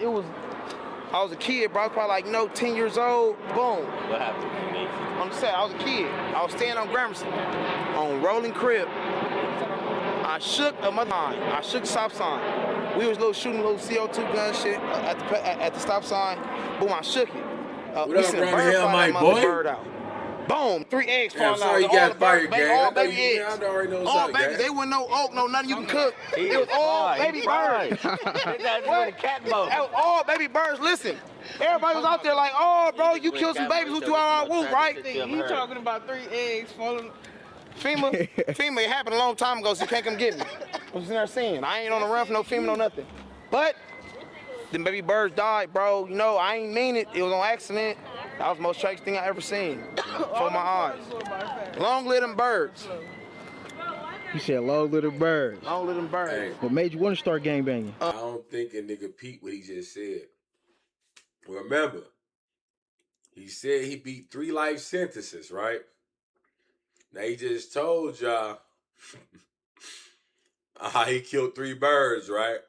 I was a kid, bro. I was probably like, 10 years old. Boom. What happened? On the set, I was a kid. I was staying on Gramercy, on Rollin crib. I shook a mother line. I shook the stop sign. We was shooting little CO2 gun shit at the stop sign. Boom, I shook it. What up, Bird, my boy? Bird out. Boom, 3 eggs falling out. Sorry You got fired, gang. All baby eggs. I already know All babies. They wouldn't know oak, no nothing you can cook. It was all baby birds. That was all baby birds. Listen, everybody was out there like, oh, bro, you killed some babies who do our whoop, right? You talking about 3 eggs falling. FEMA, it happened a long time ago, so you can't come get me. I'm sitting there saying, I ain't on the run for no FEMA, no nothing. But them baby birds died, bro. I ain't mean it. It was on accident. That was the most tragic thing I ever seen before my eyes. Long live them birds. You said long live them birds. Long live them birds. Hey. What made you want to start gangbanging? I don't think a nigga peeped what he just said. Remember, he said he beat 3 life sentences, right? Now he just told y'all how he killed 3 birds, right?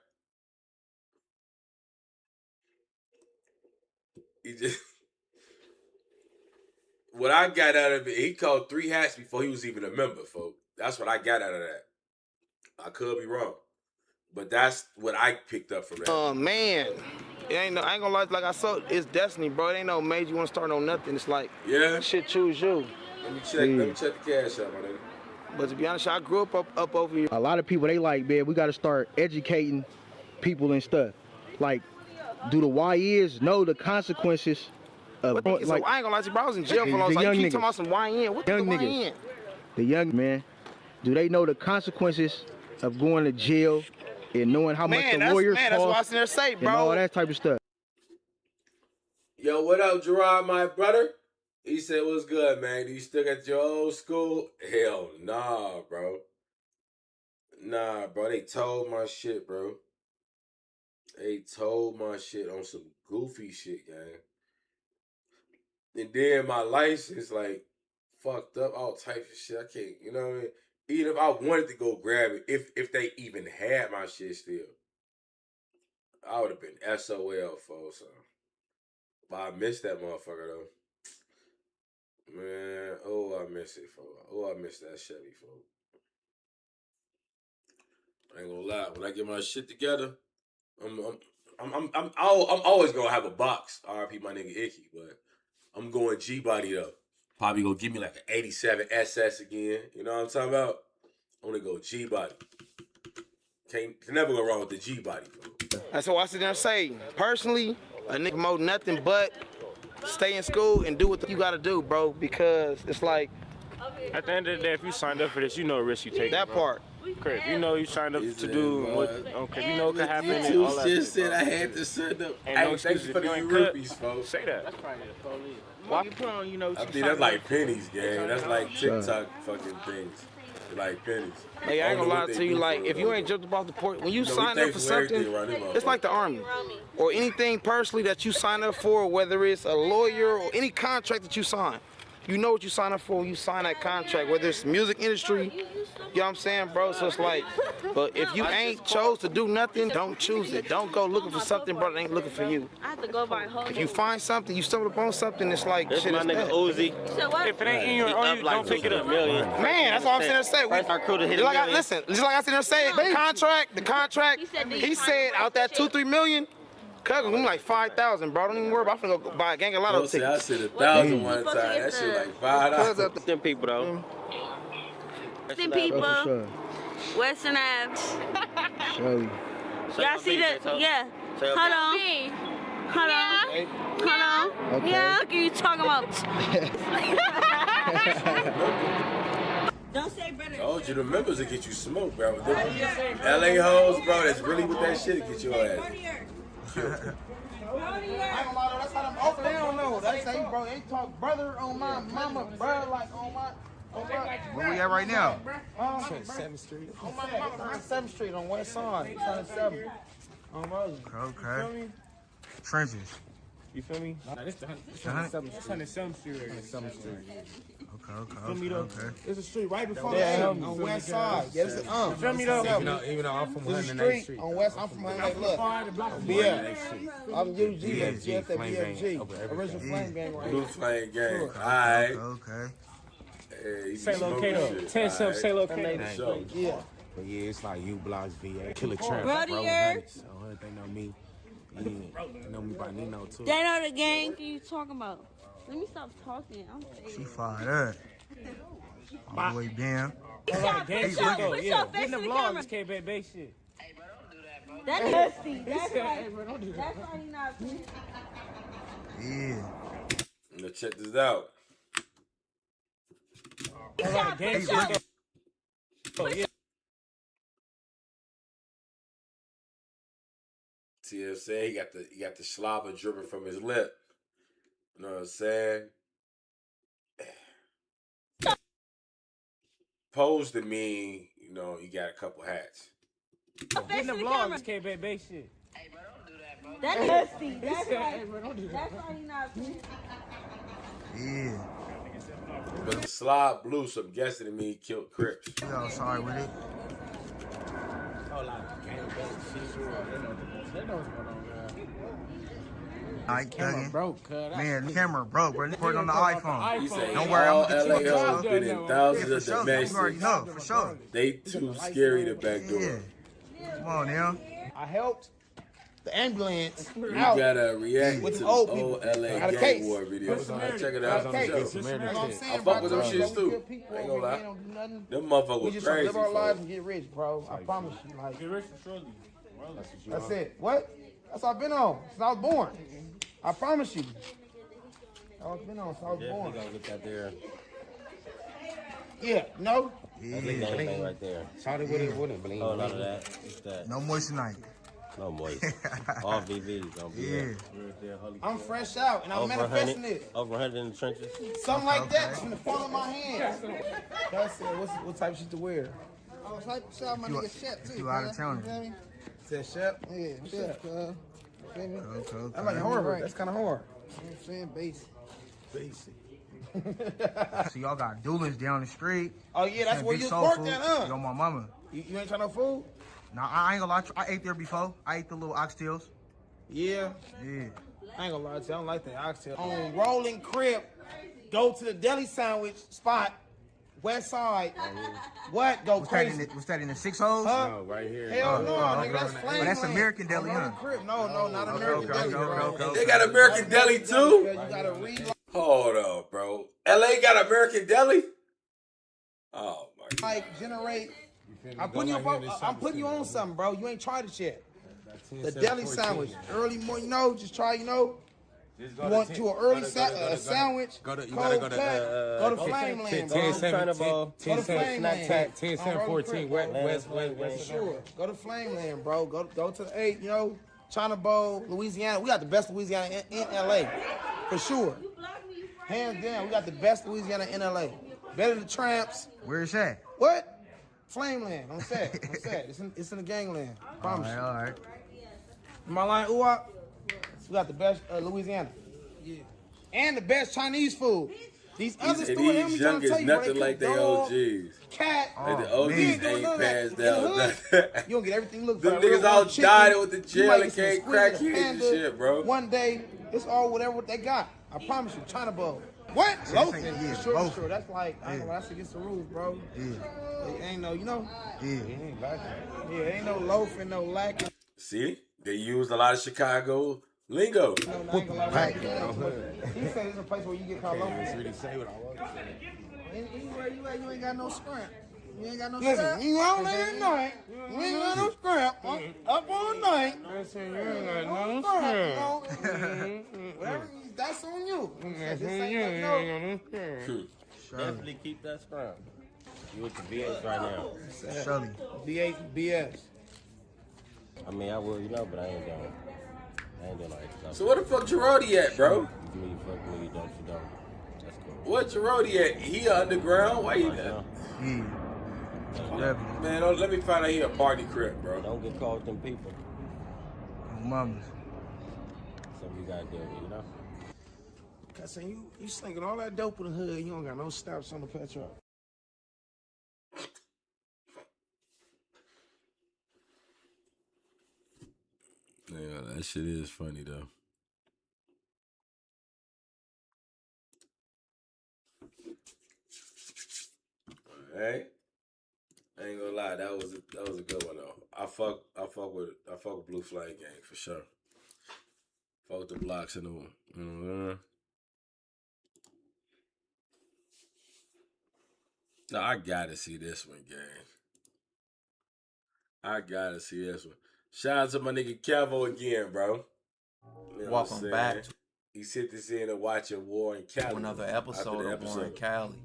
He just... What I got out of it, he called 3 hats before he was even a member, folks. That's what I got out of that. I could be wrong, but that's what I picked up from that. Oh man, I ain't gonna lie. Like I said, it's destiny, bro. It ain't no made you want to start on nothing. It's like shit choose you. Let me check the cash out, my nigga. But to be honest, I grew up over here. A lot of people, they like, man, we got to start educating people and stuff. Like, do the YNs know the consequences? I ain't gonna lie to you, bro. I was in jail for long. Like, you keep talking about some YN. What the YN? The young man, do they know the consequences of going to jail and knowing how much the lawyers cost? That's what I was there say, bro. And all that type of stuff. Yo, what up, Gerard, my brother? He said, what's good, man? Do you still got your old school? Hell nah, bro. Nah, bro. They told my shit, bro. They told my shit on some goofy shit, gang. And then my license, like, fucked up, all types of shit. I can't, you know what I mean? Even if I wanted to go grab it, if they even had my shit still, I would have been SOL, folks. So. But I missed that motherfucker, though. Man, oh, I miss it, folks. Oh, I miss that Chevy, folks. I ain't gonna lie. When I get my shit together, I'm always gonna have a box. RIP my nigga Icky, but I'm going G-body though. Probably gonna give me like an 87 SS again. You know what I'm talking about? I'm gonna go G-body. Can never go wrong with the G-body, bro. That's what I sit there and say. Personally, a nigga promote nothing but stay in school and do what you gotta do, bro. Because it's like, at the end of the day, if you signed up for this, you know the risk you take. That part. Correct. You know you signed up to do what, okay, you know what can happen and all that. You just said I had to sign up. Hey, thanks for the rupees, folks. Say that. That's probably the police. Why you put on, I think that's like pennies, gang. That's like TikTok fucking things. Like pennies. Hey, I ain't gonna lie to you, like, if you ain't jumped off the porch, when you sign up for something, it's like the Army. Or anything personally that you sign up for, whether it's a lawyer or any contract that you sign. You know what you sign up for when you sign that contract, whether it's music industry, you know what I'm saying, bro? So it's like, but if you ain't chose to do nothing, don't choose it. Don't go looking for something, bro, that ain't looking for you. I have to go by home. If you find something, you stumble upon something, it's like, this shit my is nigga that. Uzi. If it ain't in your own, don't pick it up. Man, that's what I'm sitting there saying. Listen, just like I sit there saying, the contract, he said out that 2-3 million, Cuz gonna give me like 5,000, bro. Don't even worry about it. I'm finna go buy a gang of lotto tickets. I said 1,000 one time. That shit like $5. Them people though. Them people. Western Ave. Shirley. Y'all see the, yeah. Hold on. Hold on. Hold on. Okay. Yeah, what are you talking about? Don't say brother. Told you the members will get you smoked, bro. LA hoes, bro, that's really with that shit to get your ass. That's how them open. They don't know. They say, bro, they talk brother on my mama, bro, like on my. Where we at right now? 7th Street. On my mama, 7th Street on West Side, 7th. On Rose. Okay. Trenches. You feel me? Nah, this the 107th Street. Okay. It's a street right before on West Side. Yeah, it's you feel me though? Even though I'm from 108th Street. On West, I'm from 108th. Look. Yeah. I'm UG. GFG. Original Flame Gang right Blue Flame Gang. Alright. Okay. Hey, Say locato. 10-7 say locato. Yeah. But yeah, it's like U Blocks, VA, Killer Trap, Brody, Rollin Hundreds. They know me. Yeah, they know me by Nino too. They know the gang. What are you talking about? Let me stop talking. I'm She fired up. All the way down. What's up, Gang shit though, yeah. Getting the vlogs, K-Bay shit. That's nasty. That's why he not. Yeah. Let's check this out. Gang shit though. Oh, yeah. See what I'm saying? He got the slobber dripping from his lip. You know what I'm saying? Pose to me, you know, he got a couple hats. Getting the vlogs, K-Bay shit. That's nasty. That's why he not. Yeah. But the slob blew, so I'm guessing to me he killed Crips. Yo, sorry with it. Camera broke, man, the camera broke, bro. Recording on the iPhone. Don't worry, I'm gonna LA get you hoes been in thousands of You already domestics. know, for sure. They too scary to backdoor. Yeah. Come on, now. I helped the ambulance You out gotta react with to the the old old people. LA Got a gang case. war videos. Check it out. Okay. I fuck with them shits too. Ain't gonna lie. Them motherfuckers We was just crazy. live our lives folks. and get rich, bro. I promise you. Like, Get rich for surely. that's it. What? That's all I've been on since I was born. I promise you. I've been on since I was born. Definitely gonna get that there. Yeah. No. That's the gang thing right there. Shawty wouldn't believe Oh, a lot of that. Just that. No moist tonight. No moist. All VVs gonna be there. I'm fresh out and I'm Over manifesting 100, it. over 100 in the trenches. Something like that's gonna fall in my hands. That's it. What type of shit to wear? Oh, shout out my nigga Shep too. You out of town. Said Shep. Yeah, Shep. Feel me? Okay. I like hard. That's kind of hard. I'm saying basic. Basic. So y'all got Doolins down the street. Oh yeah, that's where Big you Soul work Food. at, huh? Yo, my mama. You ain't trying no food? Nah, I ain't gonna lie. I ate there before. I ate the little oxtails. Yeah. Yeah. I ain't gonna lie to you. I don't like that oxtail. On Rollin Crip, go to the deli sandwich spot, West Side. What? Go crazy. Was that in the 6 holes? Huh? No, right here. Hell no, nigga. That's flame. But that's American Deli, huh? Crip. No, not American Deli, bro. They got American Deli too? You gotta read. Hold up, bro. LA got American Deli? Oh my god. Like generate. I'm putting you on something, bro. You ain't tried it yet. The deli sandwich, early morning. Just try. You want to an early sandwich? You gotta go to Flame Land, bro. 10-7-14 West. Sure. Go to Flame Land, bro. Go to the 8. China Bowl, Louisiana. We got the best Louisiana in LA, for sure. Hands down, we got the best Louisiana in LA. Better than Tramps. Where is that? What? Flameland. I'm sad. It's in the gangland. Promise you. All right. Am I lying, Uwap? We got the best Louisiana. Yeah. And the best Chinese food. These other stores, these youngest nothing like they OGs. Cat. Like the OGs ain't passed down. You don't get everything you look for. Them niggas all died with the jail and can't crack kids and shit, bro. One day, it's all whatever they got. I promise you, China Bowl. What? Loafing. Yeah, Sure. That's like, I ain't gonna lie, that's against the rules, bro. Yeah. It ain't no, Yeah. ain't no loafing, no lacking. See? They used a lot of Chicago lingo. He said it's a place where you get called local. Really say what I want to say. Anywhere you at, you ain't got no scrap. You ain't got no Listen, scrap. you out there at night. You ain't got no scrap. Up all night. Listen, you ain't got no Whatever, that's on you. Definitely keep that scrap. You with the VH right now. Shirley. V8 BS. I mean, I will, you know, but I ain't doing no extra. So where the fuck Girardi at, bro? You fuck me, you don't. That's cool. What Girardi at? He underground? Why you there? Man, let me find out he a party crip, bro. Don't get caught with them people. Mamas. Something you gotta deal with, you know? Cause you slinging all that dope in the hood, you don't got no stops on the petrol. Yeah, that shit is funny though. Hey, I ain't gonna lie, that was a good one though. I fuck with Blue Flame Gang for sure. Fuck with the blocks in the one. You know what I mean? No, I gotta see this one, gang. I gotta see this one. Shout out to my nigga Cavo again, bro. You know Welcome back. He sit this in and watching War in Cali. To another episode of War in Cali.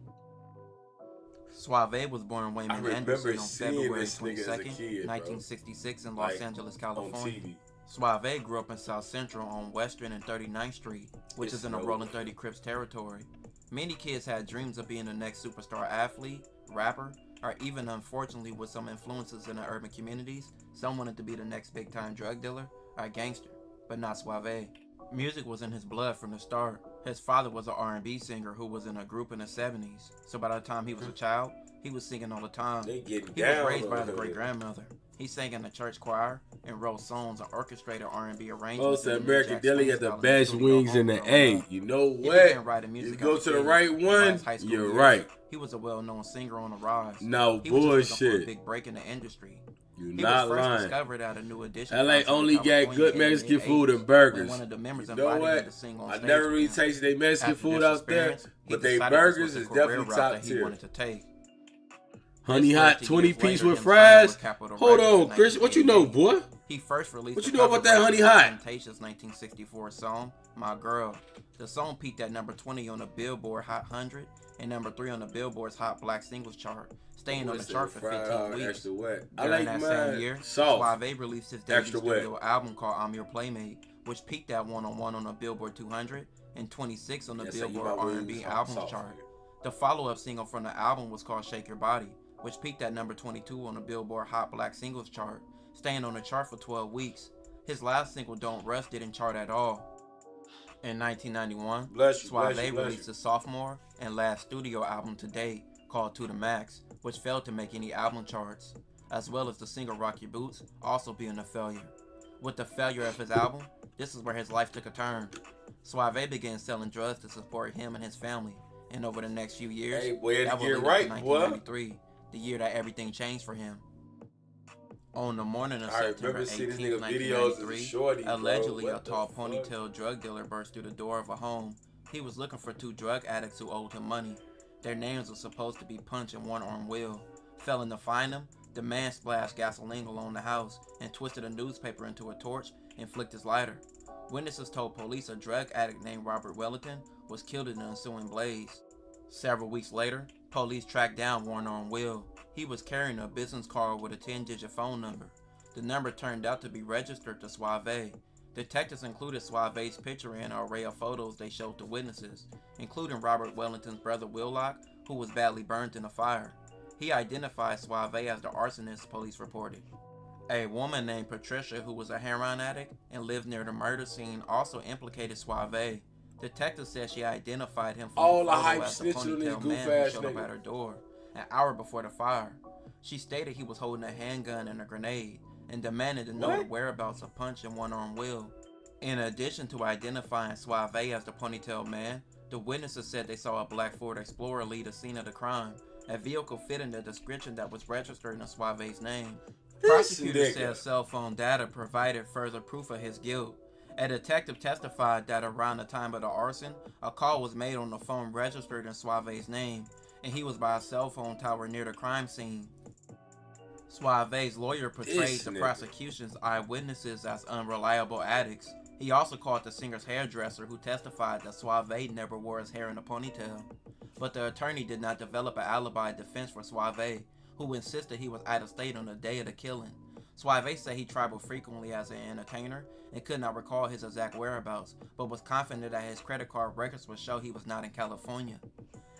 Suave was born in Wayman Anderson on February 22nd, 1966 in Los Angeles, California. Suave grew up in South Central on Western and 39th Street, which is in the Rollin 30 Crips territory. Many kids had dreams of being the next superstar athlete, rapper, or even unfortunately with some influences in the urban communities, some wanted to be the next big time drug dealer or gangster, but not Suave. Music was in his blood from the start. His father was an R&B singer who was in a group in the 70s, so by the time he was a child, he was singing all the time. He was raised by his great-grandmother. He sang in the church choir and wrote songs and orchestrated R&B arrangements. Oh, American Deli got the best wings in the A. You know what? You go to the right one, you're right. He was a well-known singer on the rise. No he was bullshit. Just looking for a big break in the industry. You he not was first lying. discovered at a New Edition. LA only got good Mexican food and burgers. One of the members you know what? To sing on I never really tasted their Mexican food out there, but their burgers is definitely top tier. Honey hot 20-piece with fries. Hold on, Chris. What you know, boy? He first released what you know about that Honey Hot? Temptations 1964 song, My Girl. The song peaked at number 20 on the Billboard Hot 100 and number 3 on the Billboard's Hot Black Singles chart, staying on the chart for 15 weeks. During that same year, Suave released his debut studio album called I'm Your Playmate, which peaked at 101 on the Billboard 200 and 26 on the Billboard R&B albums chart. The follow-up single from the album was called Shake Your Body, which peaked at number 22 on the Billboard Hot Black Singles chart, staying on the chart for 12 weeks. His last single, Don't Rush, didn't chart at all. In 1991, Suave released his sophomore and last studio album to date, called To The Max, which failed to make any album charts, as well as the single Rock Your Boots, also being a failure. With the failure of his album, this is where his life took a turn. Suave began selling drugs to support him and his family, and over the next few years, that would lead up to 1993, the year that everything changed for him. On the morning of September 18, 1993, allegedly a tall ponytail drug dealer burst through the door of a home. He was looking for 2 drug addicts who owed him money. Their names were supposed to be Punch and One Arm Will. Failing to find them, the man splashed gasoline along the house and twisted a newspaper into a torch and flicked his lighter. Witnesses told police a drug addict named Robert Wellington was killed in the ensuing blaze. Several weeks later, police tracked down One Arm Will. He was carrying a business card with a 10-digit phone number. The number turned out to be registered to Suave. Detectives included Suave's picture in an array of photos they showed to witnesses, including Robert Wellington's brother Willock, who was badly burned in a fire. He identified Suave as the arsonist, police reported. A woman named Patricia, who was a heroin addict and lived near the murder scene, also implicated Suave. Detectives said she identified him from the photo as the ponytail man who showed up at her door an hour before the fire. She stated he was holding a handgun and a grenade and demanded to know the whereabouts of Punch and One Arm Will. In addition to identifying Suave as the ponytail man, the witnesses said they saw a black Ford Explorer leave the scene of the crime, a vehicle fitting the description that was registered in Suave's name. Prosecutors said cell phone data provided further proof of his guilt. A detective testified that around the time of the arson, a call was made on the phone registered in Suave's name, and he was by a cell phone tower near the crime scene. Suave's lawyer portrayed the prosecution's eyewitnesses as unreliable addicts. He also called the singer's hairdresser, who testified that Suave never wore his hair in a ponytail. But the attorney did not develop an alibi defense for Suave, who insisted he was out of state on the day of the killing. Suave said he traveled frequently as an entertainer and could not recall his exact whereabouts, but was confident that his credit card records would show he was not in California.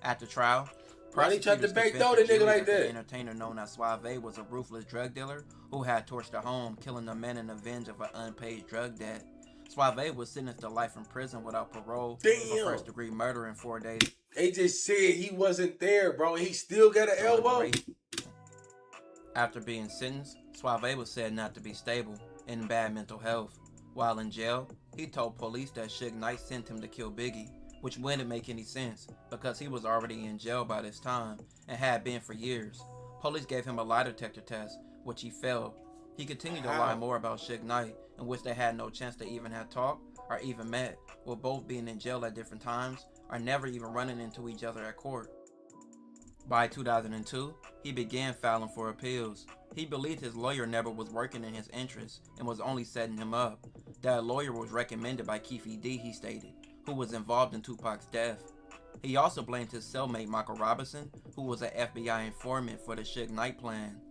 At the trial, prosecutors convinced the jury that the entertainer known as Suave was a ruthless drug dealer who had torched a home, killing the men in revenge of an unpaid drug debt. Suave was sentenced to life in prison without parole for first-degree murder in 4 days. They just said he wasn't there, bro, and he still got an elbow. After being sentenced, Suave was said not to be stable and in bad mental health. While in jail, he told police that Suge Knight sent him to kill Biggie, which wouldn't make any sense because he was already in jail by this time and had been for years. Police gave him a lie detector test, which he failed. He continued to lie more about Suge Knight, in which they had no chance to even have talked or even met, with both being in jail at different times or never even running into each other at court. By 2002, he began filing for appeals. He believed his lawyer never was working in his interests and was only setting him up. That lawyer was recommended by Keefe D, he stated, who was involved in Tupac's death. He also blamed his cellmate Michael Robinson, who was an FBI informant for the Suge Knight plan.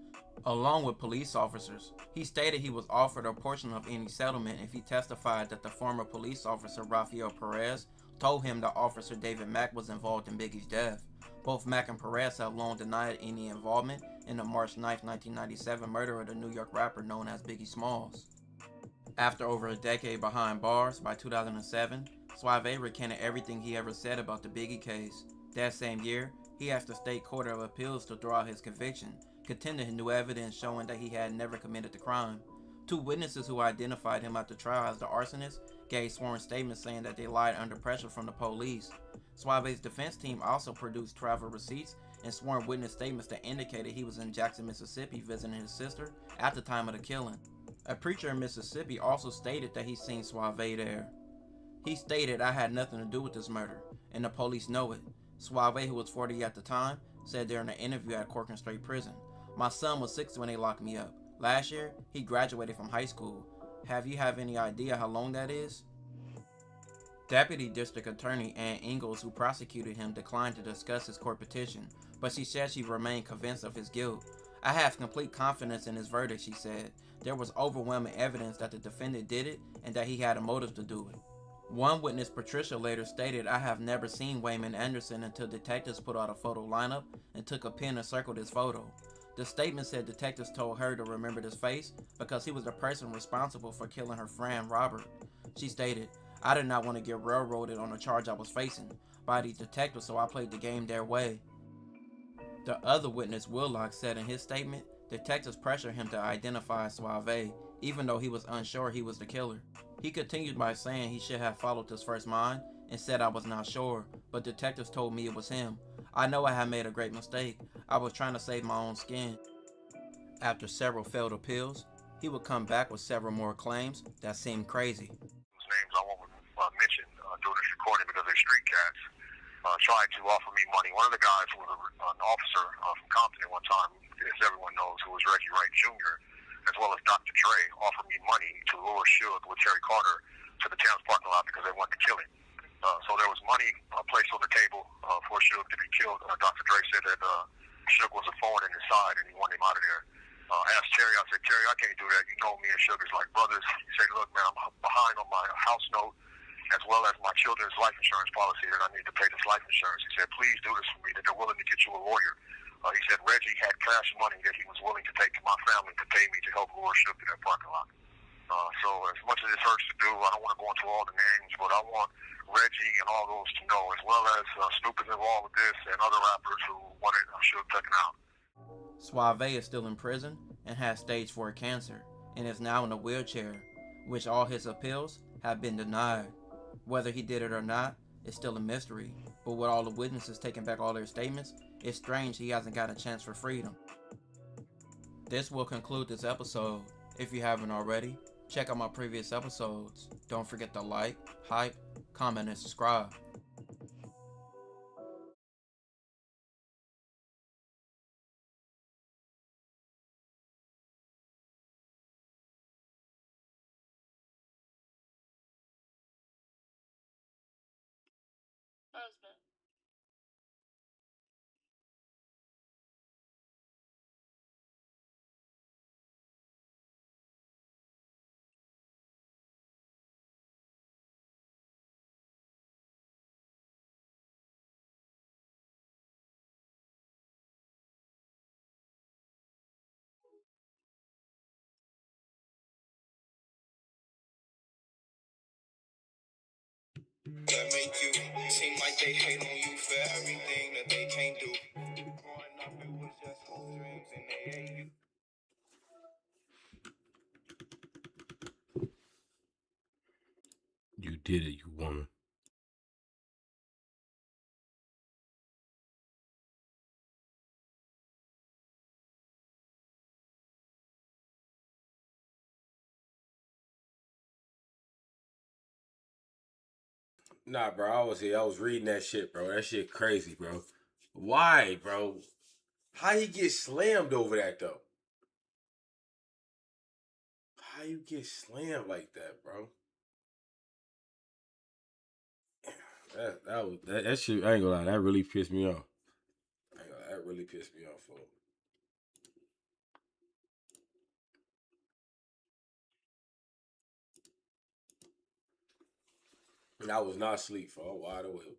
Along with police officers, he stated he was offered a portion of any settlement if he testified that the former police officer Rafael Perez told him that Officer David Mack was involved in Biggie's death. Both Mack and Perez have long denied any involvement in the March 9, 1997 murder of the New York rapper known as Biggie Smalls. After over a decade behind bars, by 2007, Suave recanted everything he ever said about the Biggie case. That same year, he asked the State Court of Appeals to throw out his conviction, contending new evidence showing that he had never committed the crime. Two witnesses who identified him at the trial as the arsonist gave sworn statements saying that they lied under pressure from the police. Suave's defense team also produced travel receipts and sworn witness statements that indicated he was in Jackson, Mississippi visiting his sister at the time of the killing. A preacher in Mississippi also stated that he seen Suave there. He stated, "I had nothing to do with this murder, and the police know it." Suave, who was 40 at the time, said during an interview at Corcoran State Prison, "My son was 6 when they locked me up. Last year, he graduated from high school. Have you any idea how long that is?" Deputy District Attorney Ann Ingalls, who prosecuted him, declined to discuss his court petition, but she said she remained convinced of his guilt. "I have complete confidence in his verdict," she said. "There was overwhelming evidence that the defendant did it and that he had a motive to do it." One witness, Patricia, later stated, "I have never seen Wayman Anderson until detectives put out a photo lineup and took a pen and circled his photo." The statement said detectives told her to remember his face because he was the person responsible for killing her friend Robert. She stated, "I did not want to get railroaded on the charge I was facing by these detectives, so I played the game their way." The other witness, Willock, said in his statement, detectives pressured him to identify Suave, even though he was unsure he was the killer. He continued by saying he should have followed his first mind and said, "I was not sure, but detectives told me it was him. I know I had made a great mistake. I was trying to save my own skin." After several failed appeals, he would come back with several more claims that seemed crazy. Names I won't mention during this recording because they're street cats, tried to offer me money. One of the guys who was an officer from Compton at one time, as everyone knows, who was Reggie Wright Jr., as well as Dr. Dre, offered me money to lure Suge with Terry Carter to the Towns parking lot because they wanted to kill him. So there was money placed on the table for Suge to be killed. Dr. Dre said that Suge was a thorn in his side and he wanted him out of there. I asked Terry, I said, "Terry, I can't do that. You know me and Suge is like brothers." He said, "Look, man, I'm behind on my house note as well as my children's life insurance policy that I need to pay this life insurance." He said, "Please do this for me, that they're willing to get you a lawyer." He said Reggie had cash money that he was willing to take to my family to pay me to help lure Suge to that parking lot. So as much as it hurts to do, I don't want to go into all the names, but I want Reggie and all those to know, as well as Snoop is involved with this and other rappers who wanted Suge taken out. Suave is still in prison and has stage 4 cancer and is now in a wheelchair, which all his appeals have been denied. Whether he did it or not is still a mystery, but with all the witnesses taking back all their statements, it's strange he hasn't got a chance for freedom. This will conclude this episode. If you haven't already, check out my previous episodes. Don't forget to like, hype, comment, and subscribe. Husband. That make you seem like they hate on you for everything that they can't do. Growing up, it was just hopes, dreams, and they hate you. You did it, you woman. Nah, bro, I was here. I was reading that shit, bro. That shit crazy, bro. Why, bro? How you get slammed over that, though? How you get slammed like that, bro? That shit, I ain't gonna lie, that really pissed me off. That really pissed me off, folks. And I was not asleep, for wide awake.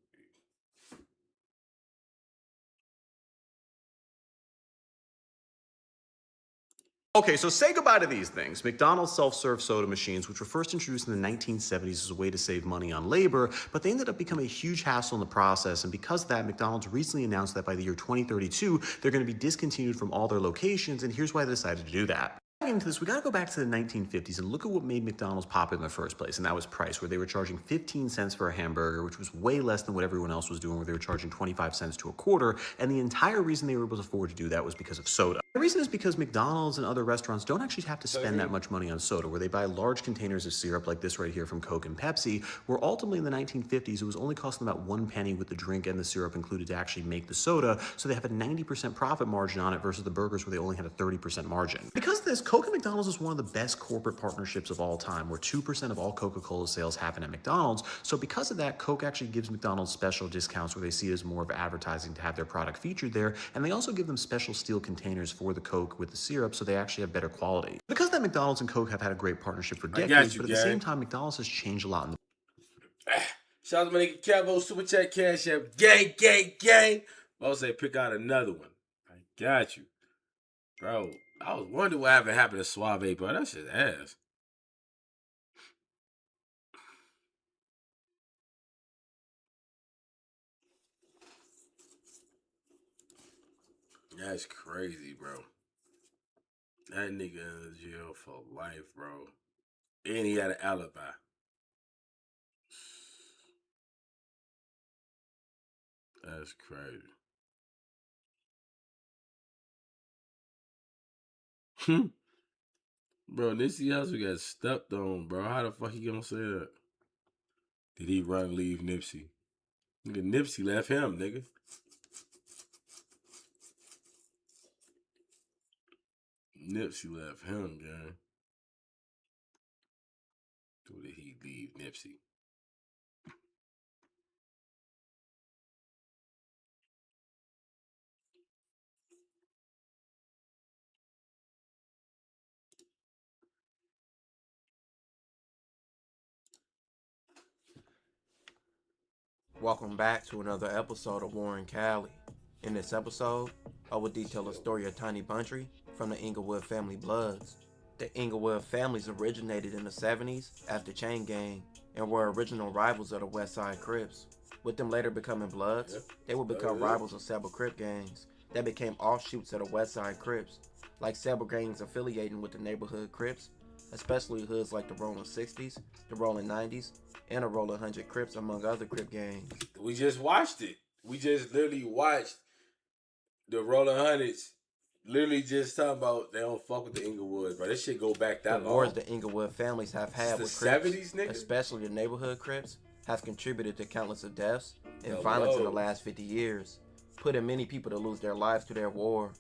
Okay, so say goodbye to these things. McDonald's self-serve soda machines, which were first introduced in the 1970s as a way to save money on labor, but they ended up becoming a huge hassle in the process, and because of that, McDonald's recently announced that by the year 2032, they're going to be discontinued from all their locations, and here's why they decided to do that. Into this, we got to go back to the 1950s and look at what made McDonald's popular in the first place, and that was price, where they were charging 15 cents for a hamburger, which was way less than what everyone else was doing, where they were charging 25 cents to a quarter, and the entire reason they were able to afford to do that was because of soda. The reason is because McDonald's and other restaurants don't actually have to spend that much money on soda, where they buy large containers of syrup like this right here from Coke and Pepsi, where ultimately in the 1950s, it was only costing about 1 penny with the drink and the syrup included to actually make the soda, so they have a 90% profit margin on it versus the burgers where they only had a 30% margin. Because of this, Coke and McDonald's is one of the best corporate partnerships of all time, where 2% of all Coca-Cola sales happen at McDonald's. So because of that, Coke actually gives McDonald's special discounts where they see it as more of advertising to have their product featured there, and they also give them special steel containers for the Coke with the syrup, so they actually have better quality. Because that, McDonald's and Coke have had a great partnership for decades, but at the same time, McDonald's has changed a lot in the Shout out to my nigga Cavo, Super Chat, Cash App, gang, gang, gang. I was say pick out another one. I got you. Bro, I was wondering what happened to Suave, bro. That shit ass. That's crazy, bro. That nigga in jail for life, bro. And he had an alibi. That's crazy. Bro, Nipsey Hussle got stepped on, bro. How the fuck he gonna say that? Did he run and leave Nipsey? Nigga, Nipsey left him, nigga. Nipsey left him, gang. Or did he leave Nipsey? Welcome back to another episode of Warren Cali. In this episode, I will detail the story of Tiny Buntry from the Inglewood family bloods. The Inglewood families originated in the 70s as the Chain Gang and were original rivals of the West Side Crips. With them later becoming bloods, they would become rivals of several Crip gangs that became offshoots of the West Side Crips, like several gangs affiliating with the neighborhood Crips, especially hoods like the Rollin 60s, the Rollin 90s, and the Rollin 100 Crips, among other Crip gangs. We just watched it. We just literally watched the Rollin 100s literally just talking about they don't fuck with the Inglewood, bro. This shit go back that long. The wars the Inglewood families have had with the Crips, 70s, nigga? especially the neighborhood Crips, has contributed to countless of deaths and violence in the last 50 years, putting many people to lose their lives to their war.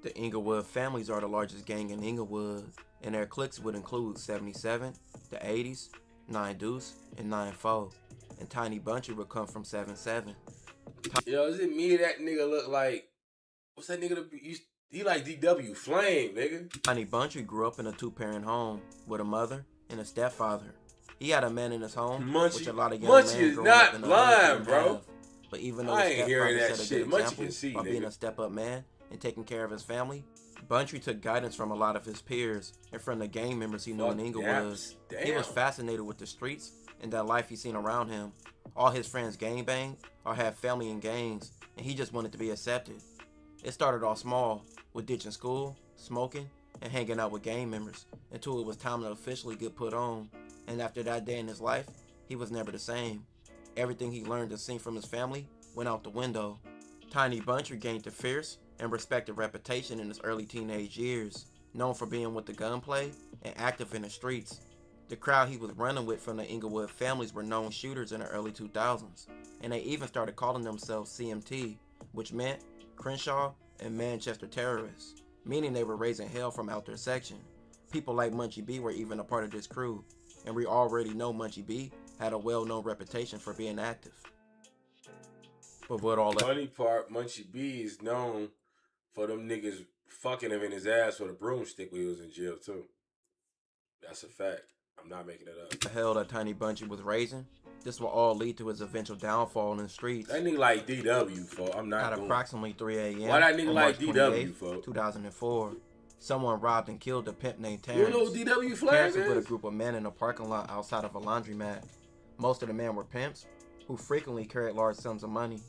The Inglewood families are the largest gang in Inglewood, and their cliques would include 77, the 80s, 9 Deuce, and 9-4, and Tiny Bunchy would come from 7-7. Yo, is it me that nigga look like? What's that nigga? He like DW Flame, nigga. Tiny Bunchy grew up in a 2-parent home with a mother and a stepfather. He had a man in his home, which a lot of young men is growing not up in the blind, bro. Have. But even though I his ain't hearing stepfather that set a shit. good Munchie can example see, by being nigga. a step-up man and taking care of his family, Bunchy took guidance from a lot of his peers and from the gang members he knew in Inglewood. He was fascinated with the streets and that life he seen around him. All his friends gangbanged or had family in gangs, and he just wanted to be accepted. It started off small, with ditching school, smoking, and hanging out with gang members, until it was time to officially get put on. And after that day in his life, he was never the same. Everything he learned and seen from his family went out the window. Tiny Bunchy gained a fierce and respected reputation in his early teenage years, known for being with the gunplay and active in the streets. The crowd he was running with from the Inglewood families were known shooters in the early 2000s, and they even started calling themselves CMT, which meant Crenshaw and Manchester terrorists, meaning they were raising hell from out their section. People like Munchie B were even a part of this crew, and we already know Munchie B had a well-known reputation for being active. But what all that Funny part, Munchie B is known for them niggas fucking him in his ass with a broomstick when he was in jail too. That's a fact. I'm not making it up. The hell that Tiny Bunchy was raising, this will all lead to his eventual downfall in the streets. That nigga like DW for I'm not At approximately 3 a.m. Why that nigga on like March DW for? 2004, someone robbed and killed a pimp named Terrence. You know who DW Flag Terrence is? was with a group of men in a parking lot outside of a laundromat. Most of the men were pimps who frequently carried large sums of money.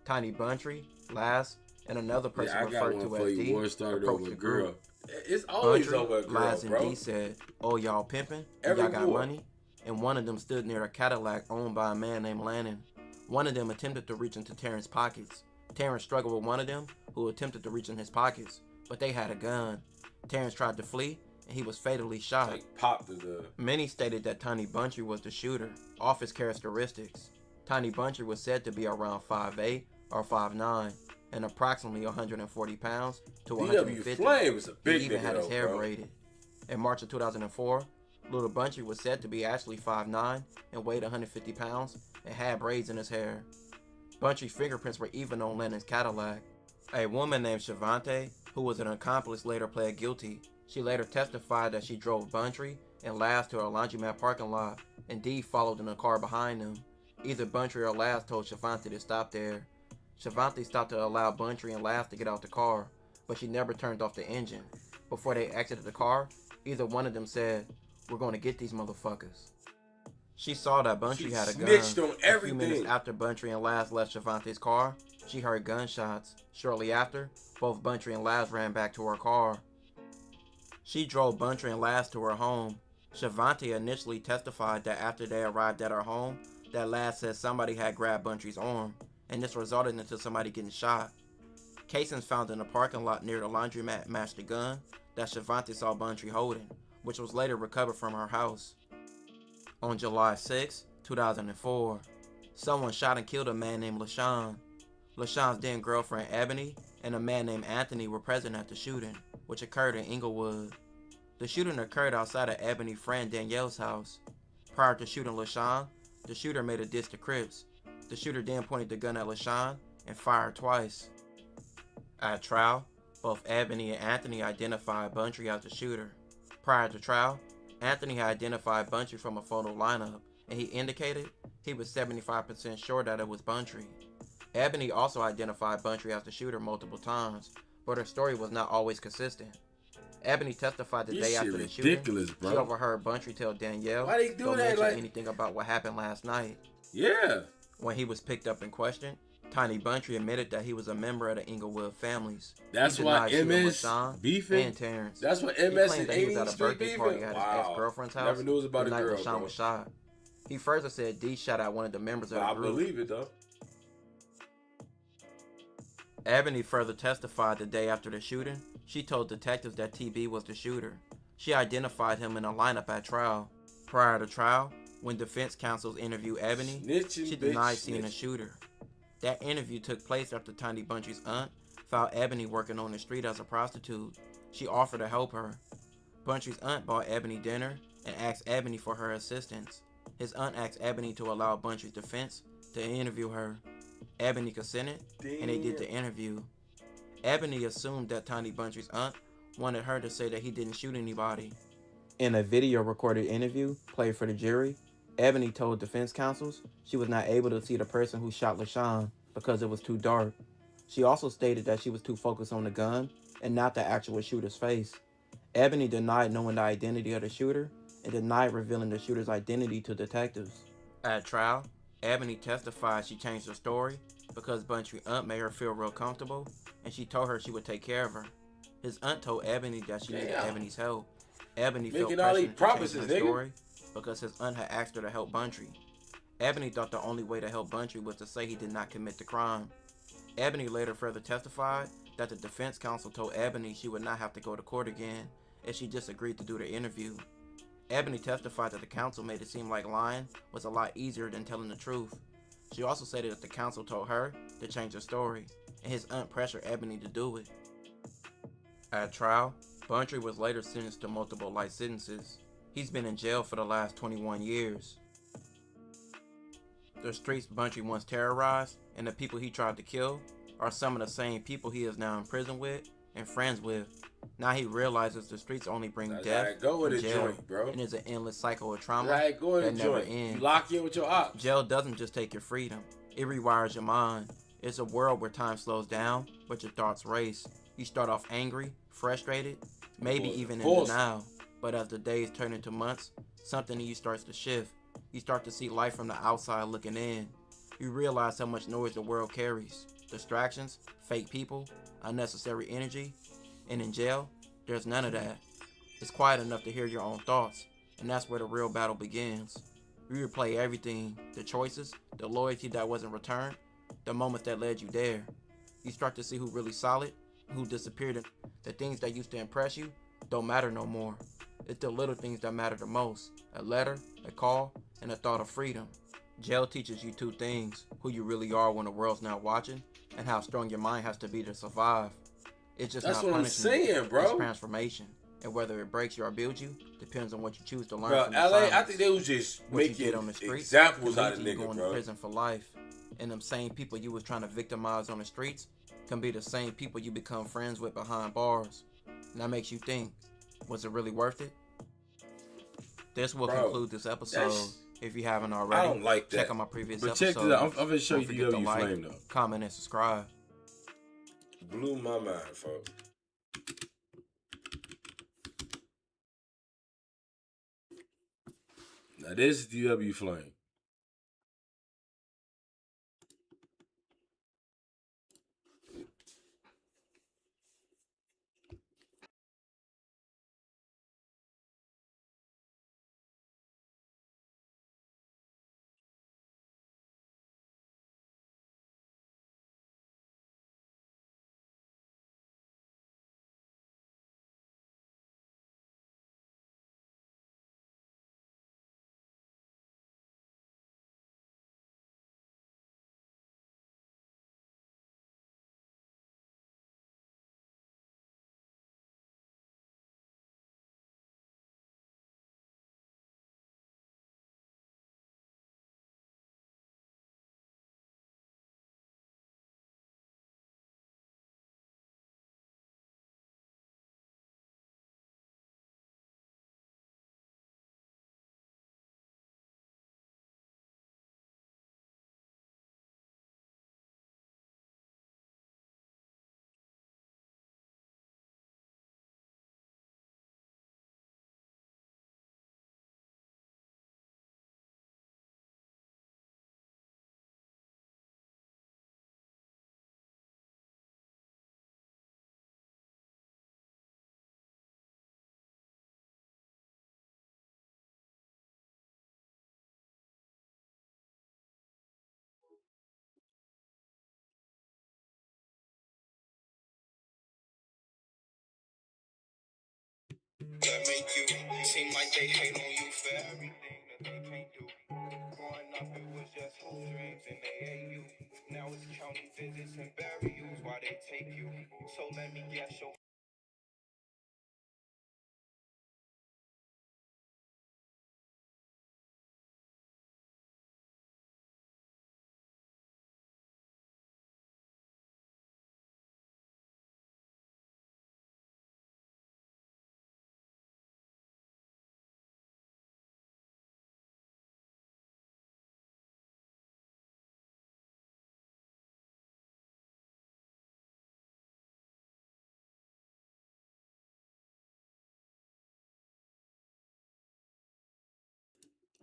Tiny Bunchy, Laz, and another person referred to as D approached the group. It's always Bunchy, over a girl, Laz, and bro. D said, "Oh, y'all pimping? Every Y'all got war. money?" And one of them stood near a Cadillac owned by a man named Lannon. One of them attempted to reach into Terrence's pockets. Terrence struggled with one of them, who attempted to reach in his pockets, but they had a gun. Terrence tried to flee, and he was fatally shot. Many stated that Tiny Bunchy was the shooter, off his characteristics. Tiny Bunchy was said to be around 5'8" or 5'9", and approximately 140 pounds to 150. Flame was a big He even nigga had his though, hair bro. braided. In March of 2004, Little Bunchy was said to be actually 5'9" and weighed 150 pounds and had braids in his hair. Bunchy's fingerprints were even on Lennon's Cadillac. A woman named Shavante, who was an accomplice, later pled guilty. She later testified that she drove Bunchy and Laz to a laundromat parking lot, and Dee followed in a car behind them. Either Bunchy or Laz told Shavante to stop there. Shavante stopped to allow Bunchy and Laz to get out the car, but she never turned off the engine. Before they exited the car, either one of them said, "We're going to get these motherfuckers." She saw that Bunchy She had a gun. snitched on A few everything. minutes after Bunchy and Laz left Shavante's car, she heard gunshots. Shortly after, both Bunchy and Laz ran back to her car. She drove Bunchy and Laz to her home. Shavante initially testified that after they arrived at her home, that Laz said somebody had grabbed Bunchy's arm, and this resulted into somebody getting shot. Casings found in the parking lot near the laundromat matched the gun that Shavante saw Bunchy holding, which was later recovered from her house. On July 6, 2004, someone shot and killed a man named LaShawn. LaShawn's then girlfriend Ebony and a man named Anthony were present at the shooting, which occurred in Inglewood. The shooting occurred outside of Ebony's friend Danielle's house. Prior to shooting LaShawn, the shooter made a diss to Crips. The shooter then pointed the gun at LaShawn and fired twice. At trial, both Ebony and Anthony identified Bunchy as the shooter. Prior to trial, Anthony had identified Bunchy from a photo lineup, and he indicated he was 75% sure that it was Bunchy. Ebony also identified Bunchy as the shooter multiple times, but her story was not always consistent. Ebony testified the This day shit after the ridiculous, shooting. bro. She overheard Bunchy tell Danielle, Why they do "Don't that, mention like-" anything about what happened last night." Yeah. When he was picked up and questioned, Tiny Bunchy admitted that he was a member of the Inglewood families. That's He why denied shooting MS LaShawn beefing? and Terrence. That's what He MS claimed and that he was 18th at a Street birthday party beefing? at his Wow. ex-girlfriend's house. Never knew it was about the a night girl, LaShawn bro. was shot. He further said D shot at one of the members of the I group. believe it though. Ebony further testified the day after the shooting. She told detectives that TB was the shooter. She identified him in a lineup at trial. Prior to trial, when defense counsels interviewed Ebony, she denied seeing a shooter. That interview took place after Tiny Buntry's aunt found Ebony working on the street as a prostitute. She offered to help her. Buntry's aunt bought Ebony dinner and asked Ebony for her assistance. His aunt asked Ebony to allow Buntry's defense to interview her. Ebony consented, and they did the interview. Ebony assumed that Tiny Buntry's aunt wanted her to say that he didn't shoot anybody. In a video recorded interview played for the jury, Ebony told defense counsels she was not able to see the person who shot LaShawn because it was too dark. She also stated that she was too focused on the gun and not the actual shooter's face. Ebony denied knowing the identity of the shooter and denied revealing the shooter's identity to detectives. At trial, Ebony testified she changed her story because Buntry's aunt made her feel real comfortable and she told her she would take care of her. His aunt told Ebony that she needed Ebony's help. Ebony felt pressured to change her story because his aunt had asked her to help Buntry. Ebony thought the only way to help Buntry was to say he did not commit the crime. Ebony later further testified that the defense counsel told Ebony she would not have to go to court again if she just agreed to do the interview. Ebony testified that the counsel made it seem like lying was a lot easier than telling the truth. She also said that the counsel told her to change her story, and his aunt pressured Ebony to do it. At trial, Buntry was later sentenced to multiple life sentences. He's been in jail for the last 21 years. The streets Buntry once terrorized and the people he tried to kill are some of the same people he is now in prison with and friends with. Now he realizes the streets only bring death and jail, and it's an endless cycle of trauma that never ends. You lock in with your ops. Jail doesn't just take your freedom, it rewires your mind. It's a world where time slows down, but your thoughts race. You start off angry, frustrated, maybe even in denial. But as the days turn into months, something in you starts to shift. You start to see life from the outside looking in. You realize how much noise the world carries. Distractions, fake people, unnecessary energy. And in jail, there's none of that. It's quiet enough to hear your own thoughts, and that's where the real battle begins. You replay everything, the choices, the loyalty that wasn't returned, the moments that led you there. You start to see who really solid, who disappeared, and the things that used to impress you don't matter no more. It's the little things that matter the most. A letter, a call, and a thought of freedom. Jail teaches you two things: who you really are when the world's not watching, and how strong your mind has to be to survive. It's just That's not what I'm punishment, saying, bro. It's transformation. And whether it breaks you or builds you, depends on what you choose to learn Bro, from the LA, silence. I think they was just What you making did on the streets examples can out lead of to you niggas, going bro. to prison for life. And them same people you was trying to victimize on the streets can be the same people you become friends with behind bars. And that makes you think, was it really worth it? This will conclude this episode. If you haven't already, I don't like that. check out my previous But episodes. check this out. I'm gonna show Don't you forget to DW like, Flame though. comment, and subscribe. Blew my mind, folks. Now this is DW Flame. that make you seem like they hate on you for everything that they can't do. Growing up, it was just hoop dreams and they ate you. Now it's county visits and burials while they take you. So let me guess your.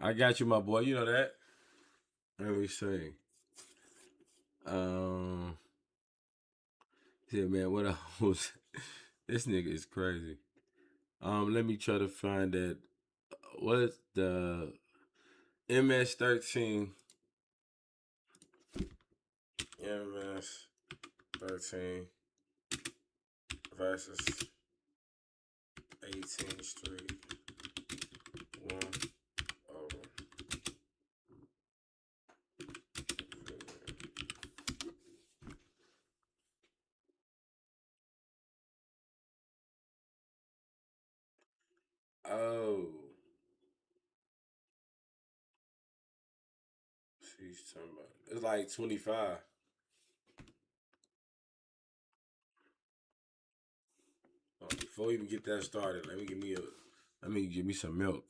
I got you, my boy. You know that. Let me see. Yeah, man. What else? This nigga is crazy. Let me try to find that. What's the MS-13? MS-13 versus 18th Street 1 over. Oh. She's talking about. It's like 25. Before we even get that started, let me give me some milk.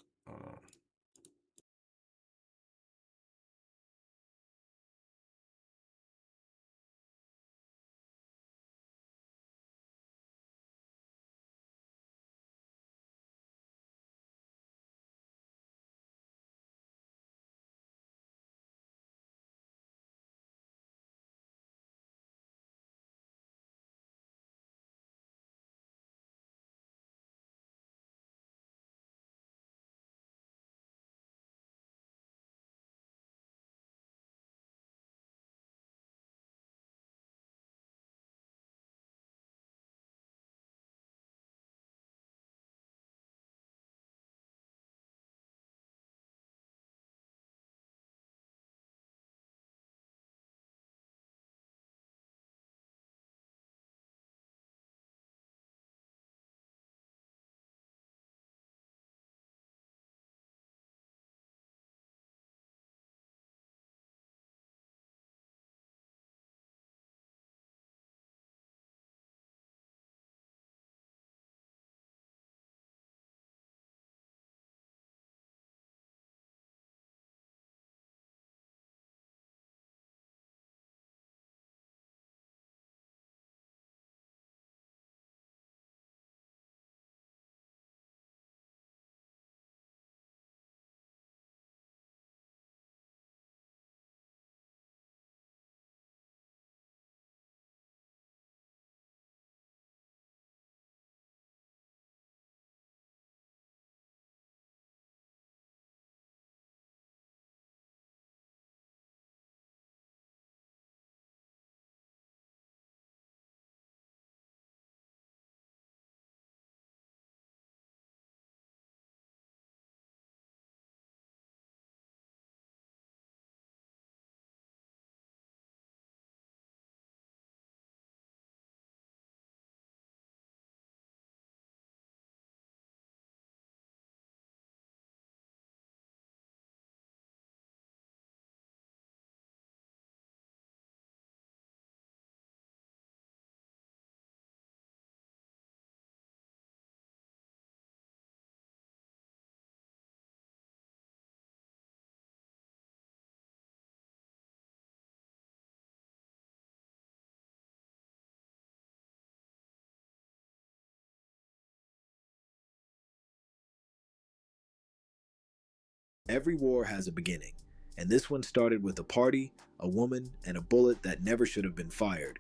Every war has a beginning, and this one started with a party, a woman, and a bullet that never should have been fired.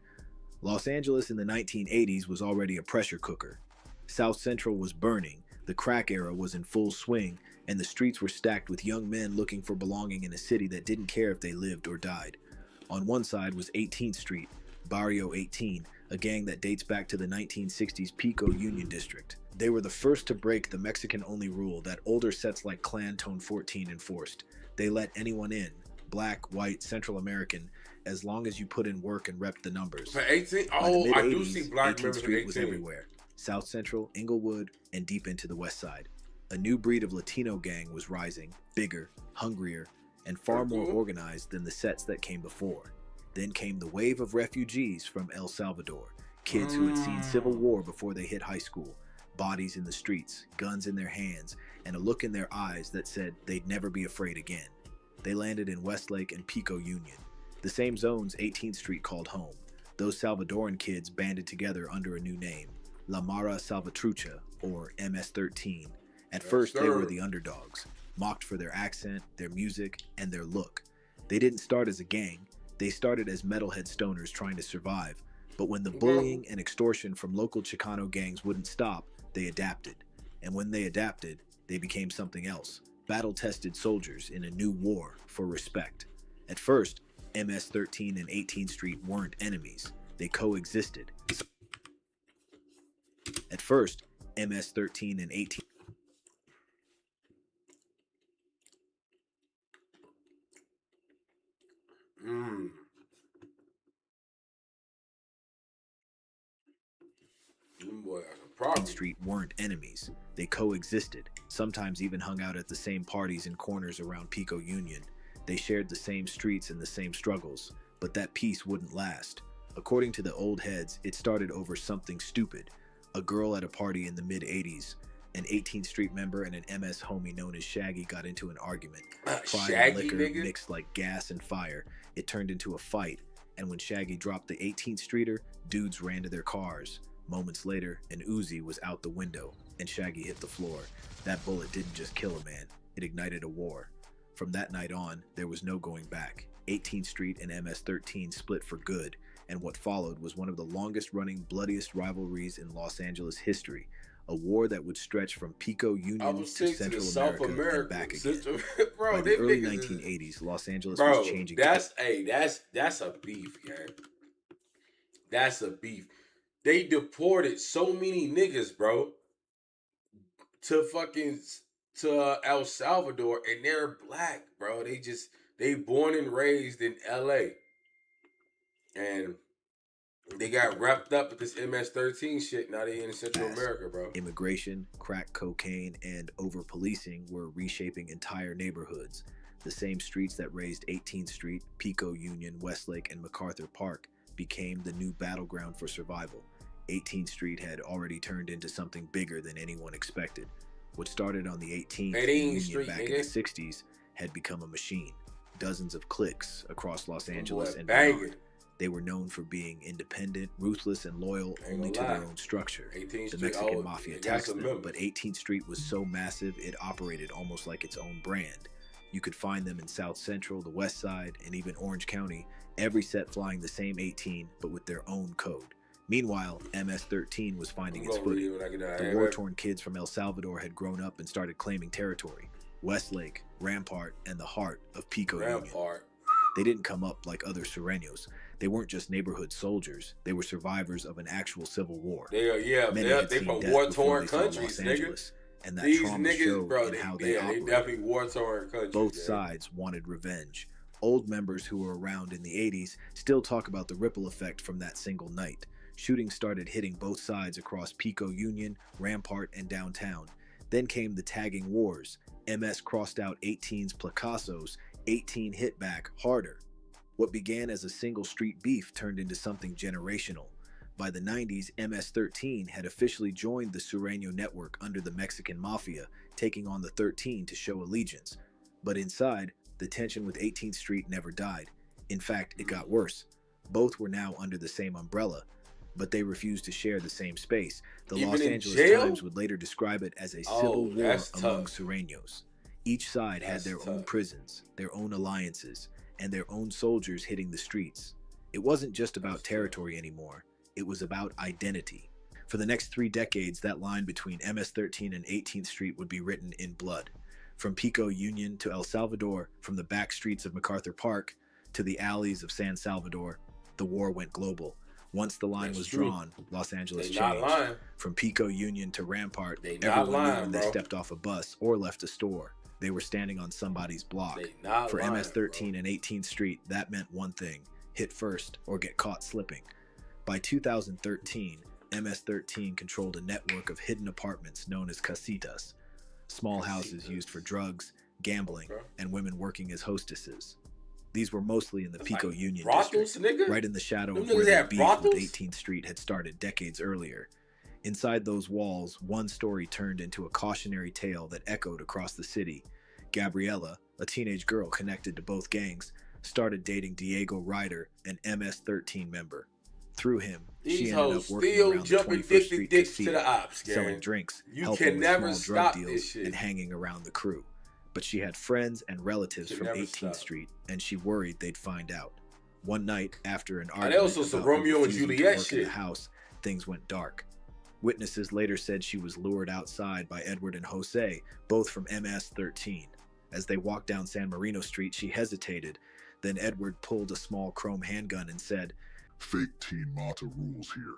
Los Angeles in the 1980s was already a pressure cooker. South Central was burning, the crack era was in full swing, and the streets were stacked with young men looking for belonging in a city that didn't care if they lived or died. On one side was 18th Street, Barrio 18, a gang that dates back to the 1960s Pico Union District. They were the first to break the Mexican-only rule that older sets like Clan Tone 14 enforced. They let anyone in, black, white, Central American, as long as you put in work and rep the numbers. For 18? By the Oh, I mid-80s, do see black 18th members at Street was 18. everywhere. South Central, Inglewood, and deep into the West Side. A new breed of Latino gang was rising, bigger, hungrier, and far more organized than the sets that came before. Then came the wave of refugees from El Salvador, kids who had seen civil war before they hit high school, bodies in the streets, guns in their hands, and a look in their eyes that said they'd never be afraid again. They landed in Westlake and Pico Union, the same zones 18th Street called home. Those Salvadoran kids banded together under a new name, La Mara Salvatrucha, or MS-13. At first, they were the underdogs, mocked for their accent, their music, and their look. They didn't start as a gang. They started as metalhead stoners trying to survive. But when the bullying and extortion from local Chicano gangs wouldn't stop, they adapted. And when they adapted, they became something else, battle-tested soldiers in a new war for respect. At first, MS-13 and 18th Street weren't enemies. They coexisted. At first, MS-13 and 18th Street weren't enemies. They coexisted, sometimes even hung out at the same parties and corners around Pico Union. They shared the same streets and the same struggles, but that peace wouldn't last. According to the old heads, it started over something stupid. A girl at a party in the mid-80s. An 18th Street member and an MS homie known as Shaggy got into an argument. Pride and liquor mixed like gas and fire. It turned into a fight, and when Shaggy dropped the 18th Streeter, dudes ran to their cars. Moments later, an Uzi was out the window, and Shaggy hit the floor. That bullet didn't just kill a man, it ignited a war. From that night on, there was no going back. 18th Street and MS-13 split for good, and what followed was one of the longest-running, bloodiest rivalries in Los Angeles history. A war that would stretch from Pico Union to Central America and back again. Bro, by the early 1980s, Los Angeles was changing. That's a beef, gang. That's a beef. They deported so many niggas, bro, to El Salvador, and they're black, bro. They born and raised in LA. And they got wrapped up with this MS-13 shit. Now they in Central America, bro. Immigration, crack cocaine, and over-policing were reshaping entire neighborhoods. The same streets that raised 18th Street, Pico Union, Westlake, and MacArthur Park became the new battleground for survival. 18th Street had already turned into something bigger than anyone expected. What started on the 18th Union back in the 60s had become a machine. Dozens of cliques across Los Angeles and beyond. They were known for being independent, ruthless, and loyal only to their own structure. The Mexican mafia taxed them, but 18th Street was so massive it operated almost like its own brand. You could find them in South Central, the West Side, and even Orange County, every set flying the same 18 but with their own code. Meanwhile, MS-13 was finding its footing. The war-torn kids from El Salvador had grown up and started claiming territory. Westlake, Rampart, and the heart of Pico Union. They didn't come up like other Sureños. They weren't just neighborhood soldiers. They were survivors of an actual civil war. They from war-torn countries, nigga. And that These trauma niggas, showed bro, in how they operated. definitely war-torn countries. Both sides wanted revenge. Old members who were around in the 80s still talk about the ripple effect from that single night. Shootings started hitting both sides across Pico Union, Rampart, and downtown. Then came the tagging wars. MS crossed out 18's placazos, 18 hit back harder. What began as a single street beef turned into something generational. By the 90s, MS-13 had officially joined the Sureño network under the Mexican mafia, taking on the 13 to show allegiance. But inside, the tension with 18th Street never died. In fact, it got worse. Both were now under the same umbrella, but they refused to share the same space. The Los Angeles Times would later describe it as a civil war among Sureños. Each side had their own prisons, their own alliances, and their own soldiers hitting the streets. It wasn't just about territory anymore. It was about identity. For the next 3 decades, that line between MS-13 and 18th Street would be written in blood. From Pico Union to El Salvador, from the back streets of MacArthur Park to the alleys of San Salvador, the war went global. Once the line was drawn, Los Angeles They not changed. lying. From Pico Union to Rampart, They not everyone knew lying, when bro. they stepped off a bus or left a store, they were standing on somebody's block. They not For lying, MS-13 and 18th Street, that meant one thing: hit first or get caught slipping. By 2013, MS-13 controlled a network of hidden apartments known as casitas, small houses used for drugs, gambling, and women working as hostesses. These were mostly in the Pico Union brothels, district, nigga? right in the shadow Them of where niggas the had beef brothels? with 18th Street had started decades earlier. Inside those walls, one story turned into a cautionary tale that echoed across the city. Gabriella, a teenage girl connected to both gangs, started dating Diego Ryder, an MS-13 member. Through him, she These ended hoes up working still around the jumping 21st dick Street dicks to casino, the ops, gang. selling drinks, You helping can with never small drug stop this deals, shit. and hanging around the crew. But she had friends and relatives Can from never 18th stop. Street, and she worried they'd find out. One night, after an they argument also some about her Romeo and refusing to Juliet work in shit. the house, things went dark. Witnesses later said she was lured outside by Edward and Jose, both from MS-13. As they walked down San Marino Street, she hesitated. Then Edward pulled a small chrome handgun and said, "Fake Teen Mata rules here."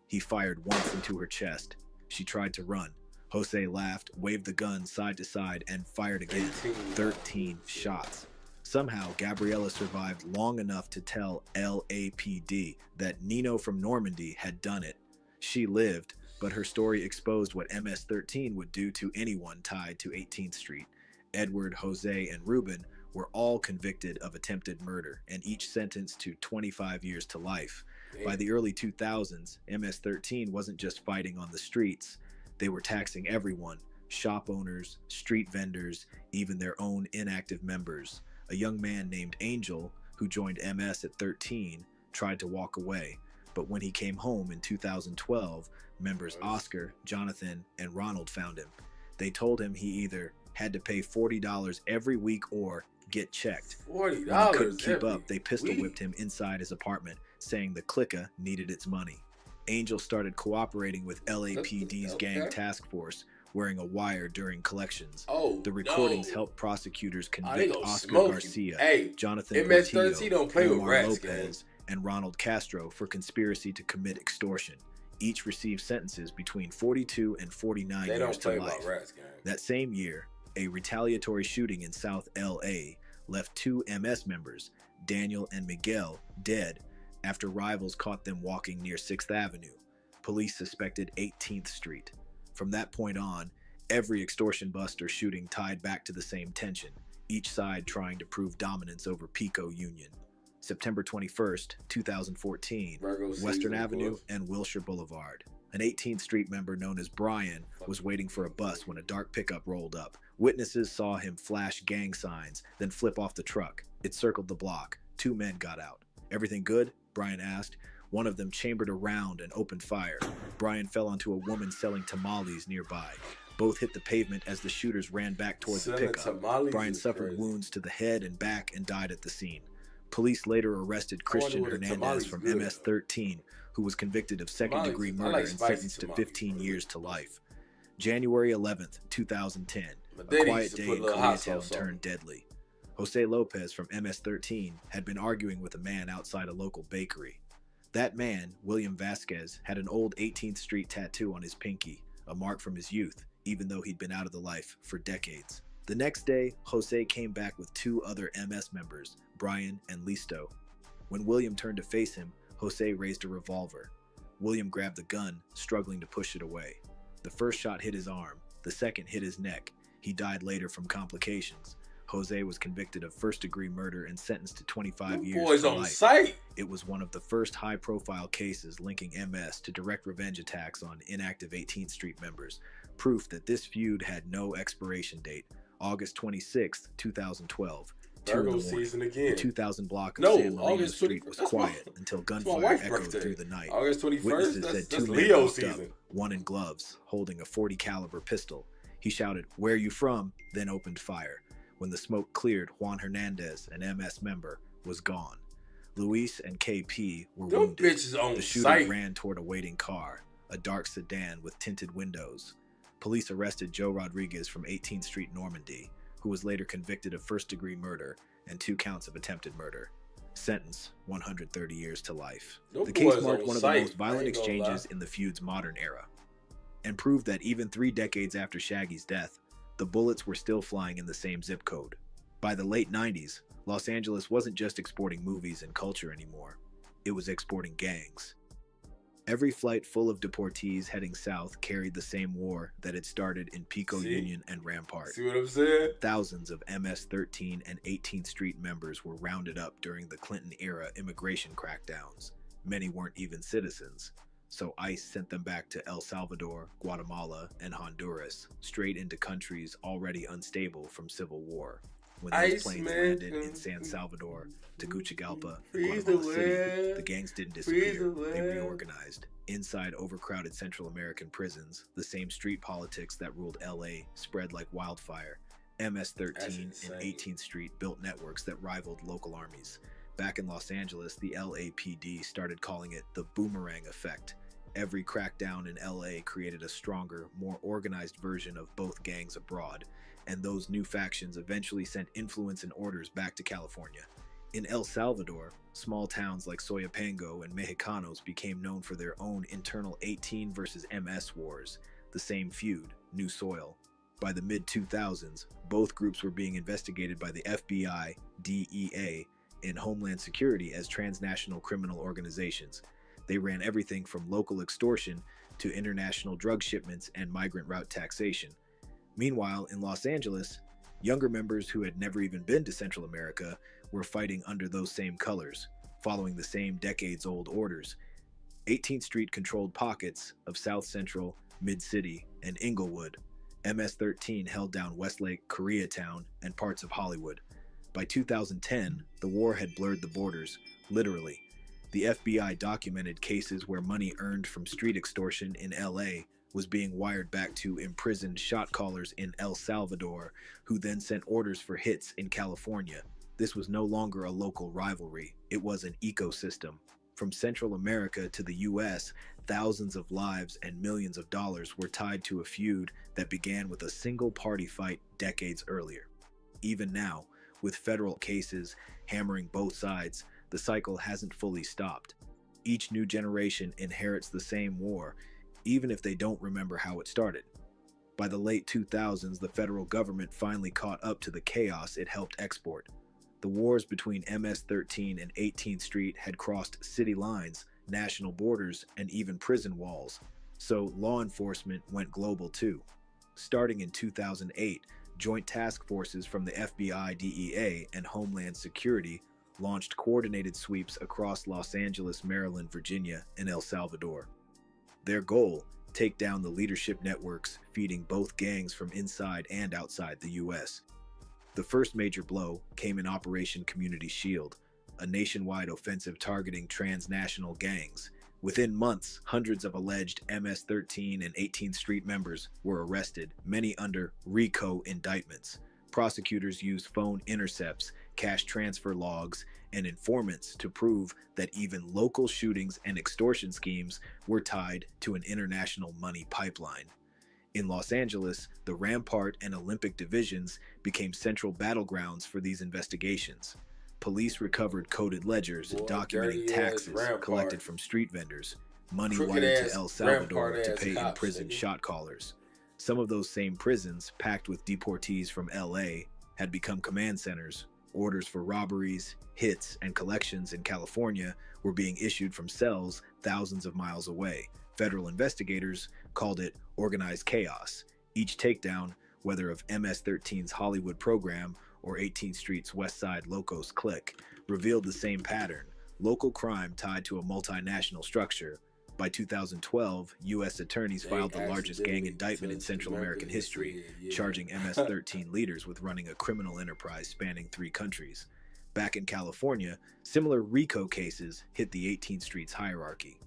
He fired once into her chest. She tried to run. Jose laughed, waved the gun side to side, and fired again. 13 shots. Somehow, Gabriella survived long enough to tell LAPD that Nino from Normandy had done it. She lived, but her story exposed what MS-13 would do to anyone tied to 18th Street. Edward, Jose, and Ruben were all convicted of attempted murder, and each sentenced to 25 years to life. By the early 2000s, MS-13 wasn't just fighting on the streets. They were taxing everyone: shop owners, street vendors, even their own inactive members. A young man named Angel, who joined MS at 13, tried to walk away, but when he came home in 2012, members Oscar, Jonathan, and Ronald found him. They told him he either had to pay $40 every week or get checked. $40 When he couldn't keep every up, they pistol week? whipped him inside his apartment, saying the clique needed its money. Angel started cooperating with LAPD's gang task force, wearing a wire during collections. Oh, the recordings no. helped prosecutors they convict gonna Oscar smoke you. Garcia, Hey, Jonathan MS-13 Portillo, don't play with Omar rats, Lopez, and Ronald Castro for conspiracy to commit extortion. Each received sentences between 42 and 49 They years don't to play life. about rats, gang. That same year, a retaliatory shooting in South LA left 2 MS members, Daniel and Miguel, dead after rivals caught them walking near 6th Avenue. Police suspected 18th Street. From that point on, every extortion bust or shooting tied back to the same tension, each side trying to prove dominance over Pico Union. September 21st, 2014, Western Avenue and Wilshire Boulevard. An 18th Street member known as Brian was waiting for a bus when a dark pickup rolled up. Witnesses saw him flash gang signs, then flip off the truck. It circled the block. 2 men got out. "Everything good?" Brian asked. One of them chambered a round and opened fire. Brian fell onto a woman selling tamales nearby. Both hit the pavement as the shooters ran back towards the Selling pickup. tamales Brian is suffered crazy. wounds to the head and back and died at the scene. Police later arrested Christian what a Hernandez tamale's from good, MS-13, who was convicted of second-degree Tamales, I murder like and spicy sentenced to tamales. 15 years to life. January 11th, 2010. But A they quiet used to day put in a little hot Koreatown sauce on turned deadly. Jose Lopez from MS-13 had been arguing with a man outside a local bakery. That man, William Vasquez, had an old 18th Street tattoo on his pinky, a mark from his youth, even though he'd been out of the life for decades. The next day, Jose came back with 2 other MS members, Brian and Listo. When William turned to face him, Jose raised a revolver. William grabbed the gun, struggling to push it away. The first shot hit his arm, the second hit his neck. He died later from complications. Jose was convicted of first-degree murder and sentenced to 25 years boys to on life. site. It was one of the first high-profile cases linking MS to direct revenge attacks on inactive 18th Street members, proof that this feud had no expiration date. August 26, 2012. 2 in the Virgo morning. season again. The 2000 block of No, San Marino August Street 20 was that's quiet my- until that's my gunfire wife's echoed birthday. through the night. August 21st, Witnesses that's- said 2 that's men Leo walked season. up, one in gloves, holding a .40 caliber pistol. He shouted, "Where are you from?" then opened fire. When the smoke cleared, Juan Hernandez, an MS member, was gone. Luis and KP were Them wounded. bitches on The shooter site. ran toward a waiting car, a dark sedan with tinted windows. Police arrested Joe Rodriguez from 18th Street, Normandy, who was later convicted of first-degree murder and 2 counts of attempted murder. Sentence, 130 years to life. Them The case boys marked on one of the site, most I violent ain't gonna exchanges lie. in the feud's modern era, and proved that even 3 decades after Shaggy's death, the bullets were still flying in the same zip code. By the late 90s, Los Angeles wasn't just exporting movies and culture anymore, it was exporting gangs. Every flight full of deportees heading south carried the same war that had started in Pico Union and Rampart. See what I'm saying? Thousands of MS-13 and 18th Street members were rounded up during the Clinton-era immigration crackdowns. Many weren't even citizens, so ICE sent them back to El Salvador, Guatemala, and Honduras, straight into countries already unstable from civil war. When those Ice, planes man. landed in San Salvador, Tegucigalpa, and Guatemala City, the gangs didn't disappear, they reorganized. Inside overcrowded Central American prisons, the same street politics that ruled LA spread like wildfire. MS-13 and 18th Street built networks that rivaled local armies. Back in Los Angeles, the LAPD started calling it the boomerang effect. Every crackdown in LA created a stronger, more organized version of both gangs abroad, and those new factions eventually sent influence and orders back to California. In El Salvador, small towns like Soyapango and Mexicanos became known for their own internal 18 versus MS wars, the same feud, new soil. By the mid-2000s, both groups were being investigated by the FBI, DEA, and Homeland Security as transnational criminal organizations. They ran everything from local extortion to international drug shipments and migrant route taxation. Meanwhile, in Los Angeles, younger members who had never even been to Central America were fighting under those same colors, following the same decades-old orders. 18th Street controlled pockets of South Central, Mid-City, and Inglewood. MS-13 held down Westlake, Koreatown, and parts of Hollywood. By 2010, the war had blurred the borders, literally. The FBI documented cases where money earned from street extortion in LA was being wired back to imprisoned shot callers in El Salvador, who then sent orders for hits in California. This was no longer a local rivalry, it was an ecosystem. From Central America to the US, thousands of lives and millions of dollars were tied to a feud that began with a single party fight decades earlier. Even now, with federal cases hammering both sides, the cycle hasn't fully stopped. Each new generation inherits the same war, even if they don't remember how it started. By the late 2000s, the federal government finally caught up to the chaos it helped export. The wars between MS-13 and 18th Street had crossed city lines, national borders, and even prison walls. So law enforcement went global too. Starting in 2008, joint task forces from the FBI, DEA, and Homeland Security launched coordinated sweeps across Los Angeles, Maryland, Virginia, and El Salvador. Their goal, take down the leadership networks feeding both gangs from inside and outside the US. The first major blow came in Operation Community Shield, a nationwide offensive targeting transnational gangs. Within months, hundreds of alleged MS-13 and 18th Street members were arrested, many under RICO indictments. Prosecutors used phone intercepts, cash transfer logs, and informants to prove that even local shootings and extortion schemes were tied to an international money pipeline. In Los Angeles, the Rampart and Olympic divisions became central battlegrounds for these investigations. Police recovered coded ledgers documenting taxes collected from street vendors, money wired to El Salvador to pay imprisoned shot callers. Some of those same prisons, packed with deportees from LA, had become command centers. Orders for robberies, hits, and collections in California were being issued from cells thousands of miles away. Federal investigators called it organized chaos. Each takedown, whether of MS-13's Hollywood program or 18th Street's West Side Locos clique, revealed the same pattern: local crime tied to a multinational structure. By 2012, U.S. attorneys filed the largest gang indictment in Central American history, charging MS-13 leaders with running a criminal enterprise spanning 3 countries. Back in California, similar RICO cases hit the 18th Street's hierarchy.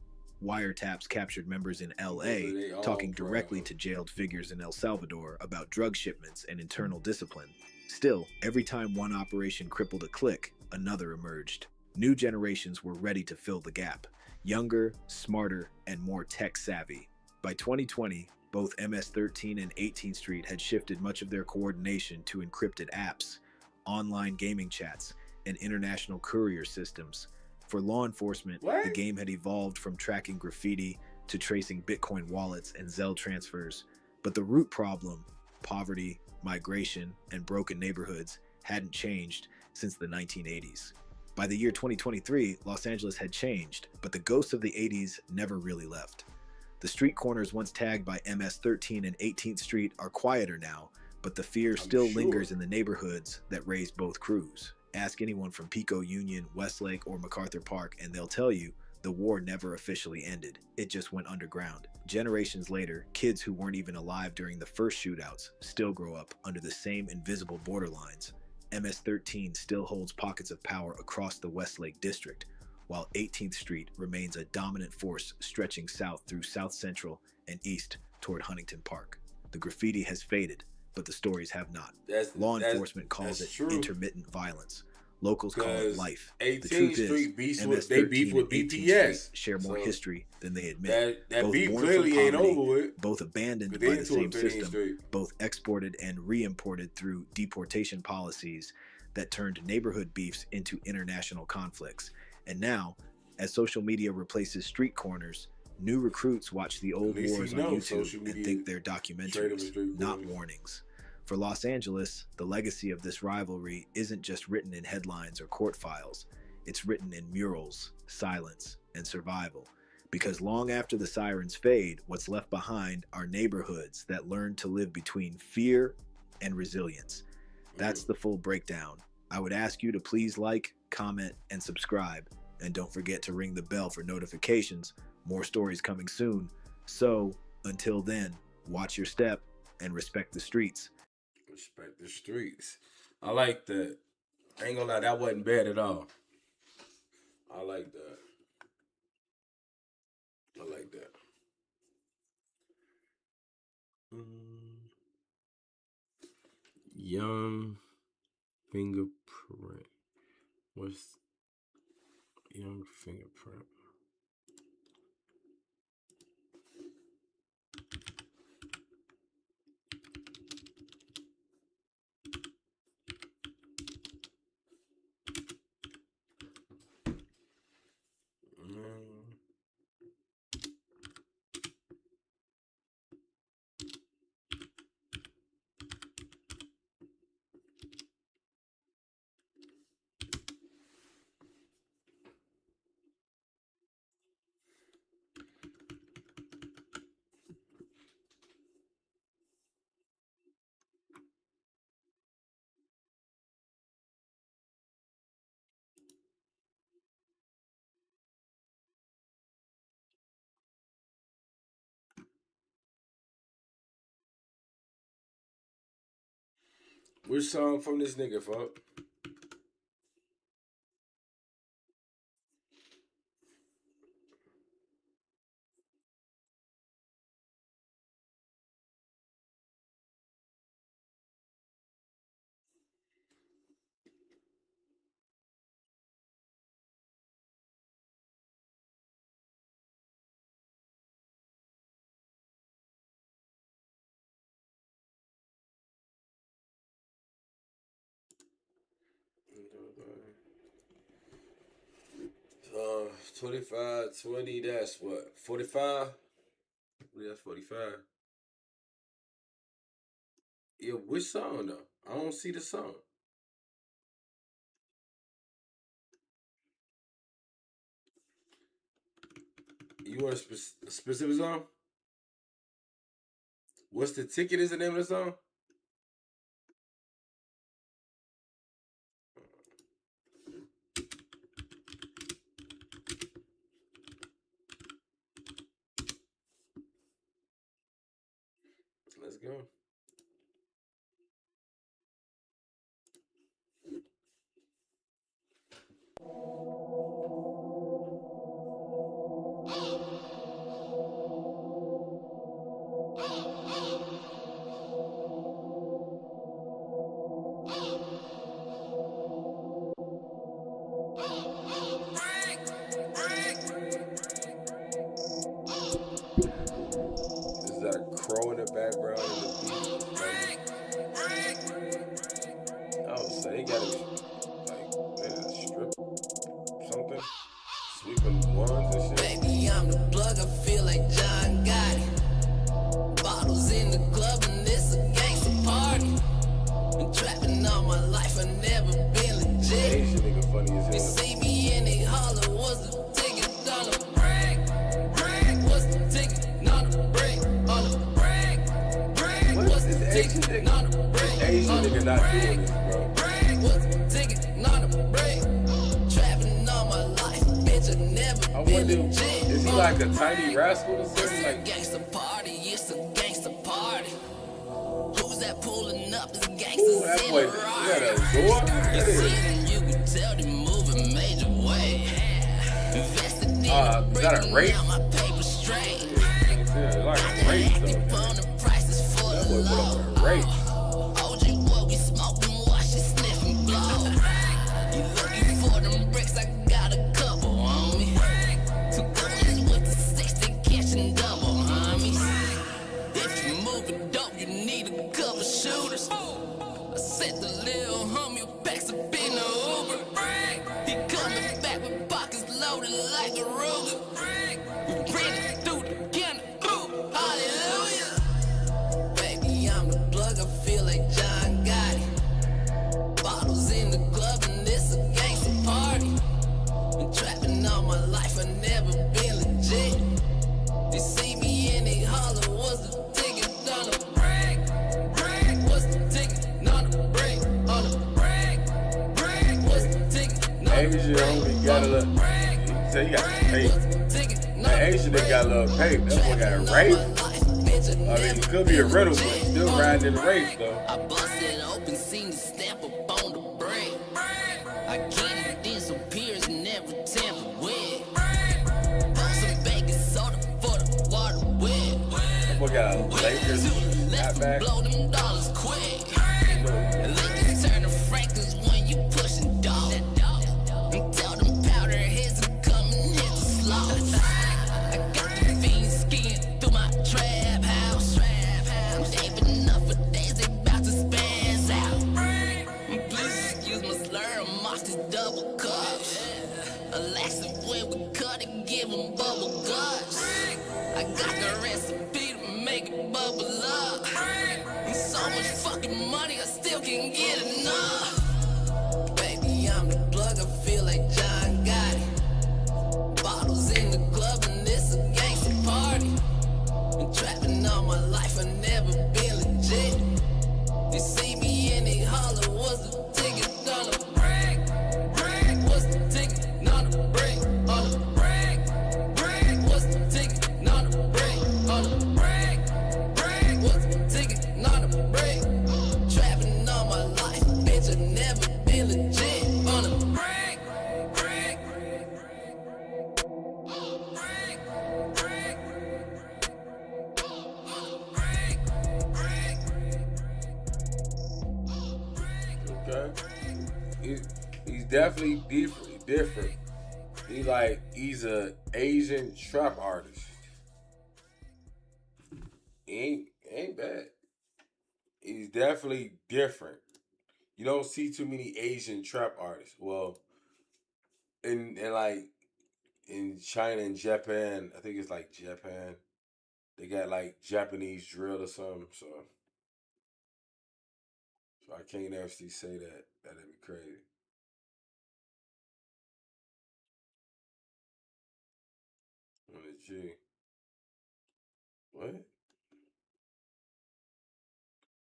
Wiretaps captured members in L.A. talking directly to jailed figures in El Salvador about drug shipments and internal discipline. Still, every time one operation crippled a clique, another emerged. New generations were ready to fill the gap. Younger, smarter, and more tech-savvy. By 2020, both MS-13 and 18th Street had shifted much of their coordination to encrypted apps, online gaming chats, and international courier systems. For law enforcement, the game had evolved from tracking graffiti to tracing Bitcoin wallets and Zelle transfers. But the root problem, poverty, migration, and broken neighborhoods, hadn't changed since the 1980s. By the year 2023, Los Angeles had changed, but the ghosts of the 80s never really left. The street corners once tagged by MS-13 and 18th Street are quieter now, but the fear still lingers in the neighborhoods that raised both crews. Ask anyone from Pico Union, Westlake, or MacArthur Park, and they'll tell you the war never officially ended. It just went underground. Generations later, kids who weren't even alive during the first shootouts still grow up under the same invisible borderlines. MS-13 still holds pockets of power across the Westlake district, while 18th Street remains a dominant force stretching south through South Central and east toward Huntington Park. The graffiti has faded, but the stories have not. Law enforcement calls it intermittent violence. Locals call it life. The truth is, MS-13 and 18th Street share more history than they admit. Both beef clearly ain't over with. Both abandoned by the same system, both exported and re-imported through deportation policies that turned neighborhood beefs into international conflicts. And now, as social media replaces street corners, new recruits watch the old wars on YouTube and think they're documentaries, not warnings. For Los Angeles, the legacy of this rivalry isn't just written in headlines or court files. It's written in murals, silence, and survival. Because long after the sirens fade, what's left behind are neighborhoods that learn to live between fear and resilience. That's the full breakdown. I would ask you to please like, comment, and subscribe. And don't forget to ring the bell for notifications. More stories coming soon. So, until then, watch your step and respect the streets. Respect the streets. I like that. I ain't gonna lie, that wasn't bad at all. I like that. I like that. Young fingerprint. What's young fingerprint? Which song from this nigga, fuck? Uh, 25, 20, that's what? 45? That's 45. Yeah, which song though? I don't see the song. You want a specific song? What's the Ticket is the name of the song? Let's go. Is that a crow in the background? funny as hell. They see me and they holler, what's the ticket on the break? What's the ticket on the break? On the break? What's the ticket on the break? Asian nigga not doing this, bro. What's the ticket on the break? Trapping all my life, bitch, I never been legit. Is he like a tiny rascal or something? It's a gangsta party, it's a gangsta party. Who's that pulling up? It's gangsters that in boy, a you ride. got a door? You see them, you can tell they moving major way. Invested in Is that a rape? out my paper straight. Yeah, like a rape, though. On the prices for That the boy put low. up a rape. OG, what we smoking, watch it sniff and blow. You looking for them bricks? I got a couple on me. Two guns with the 60 catching double homies. If you moving dope, you need a couple shooters. I sent the little homie packs up in the Uber. He coming back with pockets loaded like a Ruger. We ran it through the counter. Hallelujah. Baby, I'm the plug. I feel like John Gotti. Bottles in the club and it's a gangsta party. Been trapping all my life. I never been legit. They see me and they holler, what's the ticket on the break? What's the ticket on the break? On the break? What's the ticket on the Asian only got a little. You say you got paid. That Asian nigga got a little paid. That boy got a rape. I mean, it could be a riddle, but still riding in the race, though. I busted open, seen the stamp up on the break. I get it in some peers, never tamper with. Bought some baking soda for the water wet. That boy got a Lakers snapback. Blow them dollars quick. Lakers turn to Franklin's when you pushing dog. And tell them powder heads to come and hit the slow. I got the fiends skiing through my trap house. They've been enough for days, they bout to spaz out. Please excuse my slur, I'm off these double cups. Alexa, when we cut it, give them bubble guts. I got the recipe to make it bubble up. And so much fucking money, I still can't get enough. Baby, I'm the plug, I feel like John Gotti. Bottles in the club and it's a gangsta party. Been trapping all my life, I never been legit. They see me and they holler, what's the ticket on the break? What's the ticket on the break? On the break? What's the ticket on the break? On the break? What's the ticket on the break? Trapping all my life, bitch, I never been legit. On the break. Okay. He's definitely different. He's a Asian trap artist. He ain't bad. He's definitely different. You don't see too many Asian trap artists. Well, in China and Japan, I think it's like Japan. They got like Japanese drill or something. So I can't actually say that. That'd be crazy. On the G. What?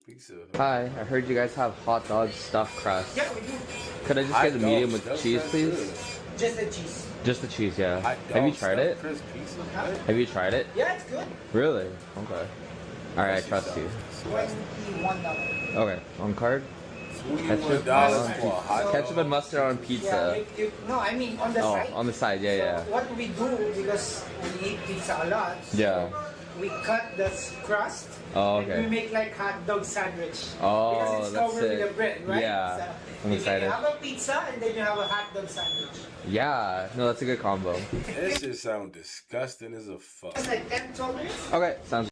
Pizza. Hi, I heard you guys have hot dog stuffed crust. Yeah, we do. Could I just Hot get the medium dog with stuffed cheese, crust, please? good. Just the cheese. Just the cheese, yeah. Hot Have you dog tried it? stuffed crust pizza? What? Have you tried it? Yeah, it's good. Really? Okay. Alright, I trust you. $21. Okay, on card? $21 for a hot dog? Ketchup and mustard on Yeah, pizza. no, I mean on the Oh, side. on the side, yeah, yeah. So what we do, because we eat pizza a lot, Yeah. we cut the crust Oh, and we okay. make like hot dog sandwich. Oh, because it's that's covered with it. the bread, right? Yeah, So I'm you excited. have a pizza and then you have a hot dog sandwich. Yeah, no, that's a good combo. That shit sound disgusting as a fuck. It's like 10, 12 minutes. Okay, sounds.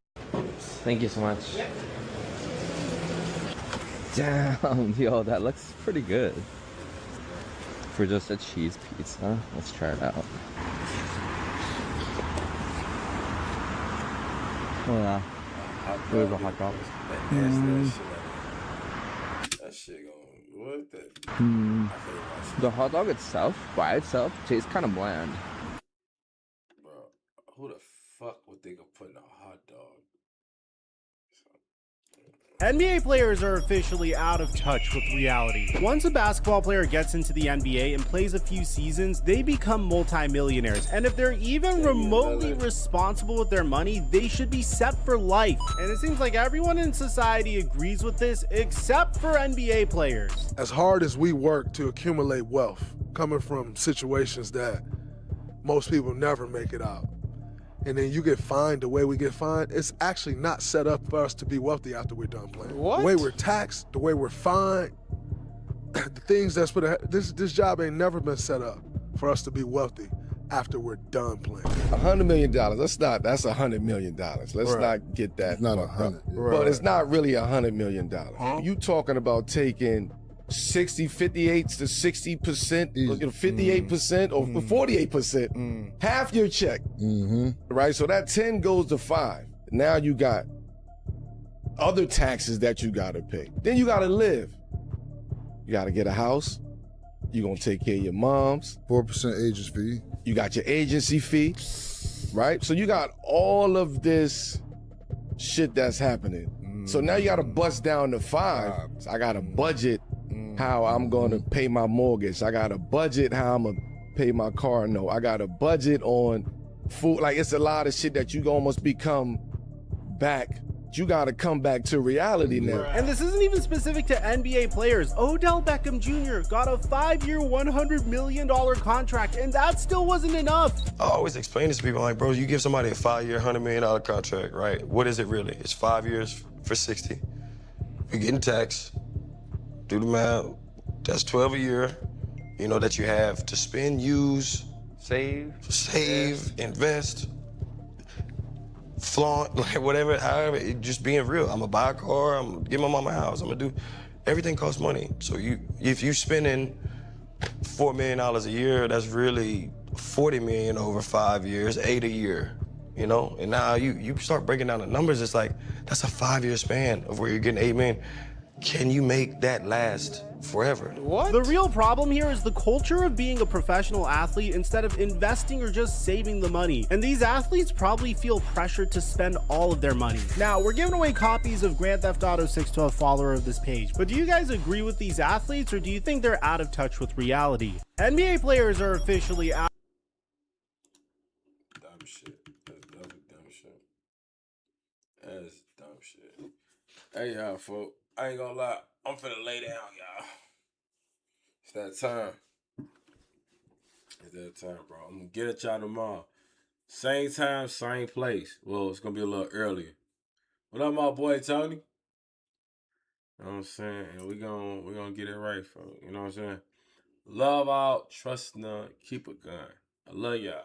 Thank you so much. Yep. Damn, yo, that looks pretty good. For just a cheese pizza. Let's try it out. Oh yeah. It was a hot dog. That shit going. What the? Mm. I feel like The hot dog itself, by itself, tastes kind of bland. Bro, who the fuck would think of putting a hot dog? NBA players are officially out of touch with reality. Once a basketball player gets into the NBA and plays a few seasons, they become multimillionaires. And if they're even remotely responsible with their money, they should be set for life. And it seems like everyone in society agrees with this, except for NBA players. As hard as we work to accumulate wealth, coming from situations that most people never make it out, and then you get fined the way we get fined, it's actually not set up for us to be wealthy after we're done playing. What? The way we're taxed, the way we're fined, the things that's put this job ain't never been set up for us to be wealthy after we're done playing. $100 million. That's $100 million. Let's not get that. Not 100. But it's not really $100 million. You talking about taking 58 to 60%, 58% or 48%, half your check, right? So that 10 goes to 5. Now you got other taxes that you gotta pay. Then you gotta live. You gotta get a house. You're gonna take care of your moms. 4% agency fee. You got your agency fee, right? So you got all of this shit that's happening. So now you gotta bust down to 5. So I gotta budget how I'm gonna pay my mortgage. I got a budget how I'm gonna pay my car note. I got a budget on food. Like, it's a lot of shit that you almost become back. You gotta come back to reality now. And this isn't even specific to NBA players. Odell Beckham Jr. got a 5-year, $100 million contract, and that still wasn't enough. I always explain this to people, like, bro, you give somebody a 5-year, $100 million contract, right? What is it really? It's 5 years for 60. You're getting taxed. Do the math. That's 12 a year, you know, that you have to spend, use, save, invest, flaunt, like whatever, however, just being real. I'm gonna buy a car, I'm gonna give my mama a house, I'm gonna do, everything costs money. So if you spending $4 million a year, that's really $40 million over 5 years, 8 a year, you know? And now you start breaking down the numbers, it's like, that's a 5-year span of where you're getting $8 million. Can you make that last forever? What? The real problem here is the culture of being a professional athlete instead of investing or just saving the money. And these athletes probably feel pressured to spend all of their money. Now, we're giving away copies of Grand Theft Auto 6 to a follower of this page, but do you guys agree with these athletes, or do you think they're out of touch with reality? NBA players are officially out. Dumb shit. That's dumb shit. That's dumb shit. Hey, y'all, folks. I ain't gonna lie. I'm finna lay down, y'all. It's that time. It's that time, bro. I'm gonna get at y'all tomorrow. Same time, same place. Well, it's gonna be a little earlier. What up, my boy Tony? You know what I'm saying? And we gonna get it right, folks. You know what I'm saying? Love out, trust none, keep a gun. I love y'all.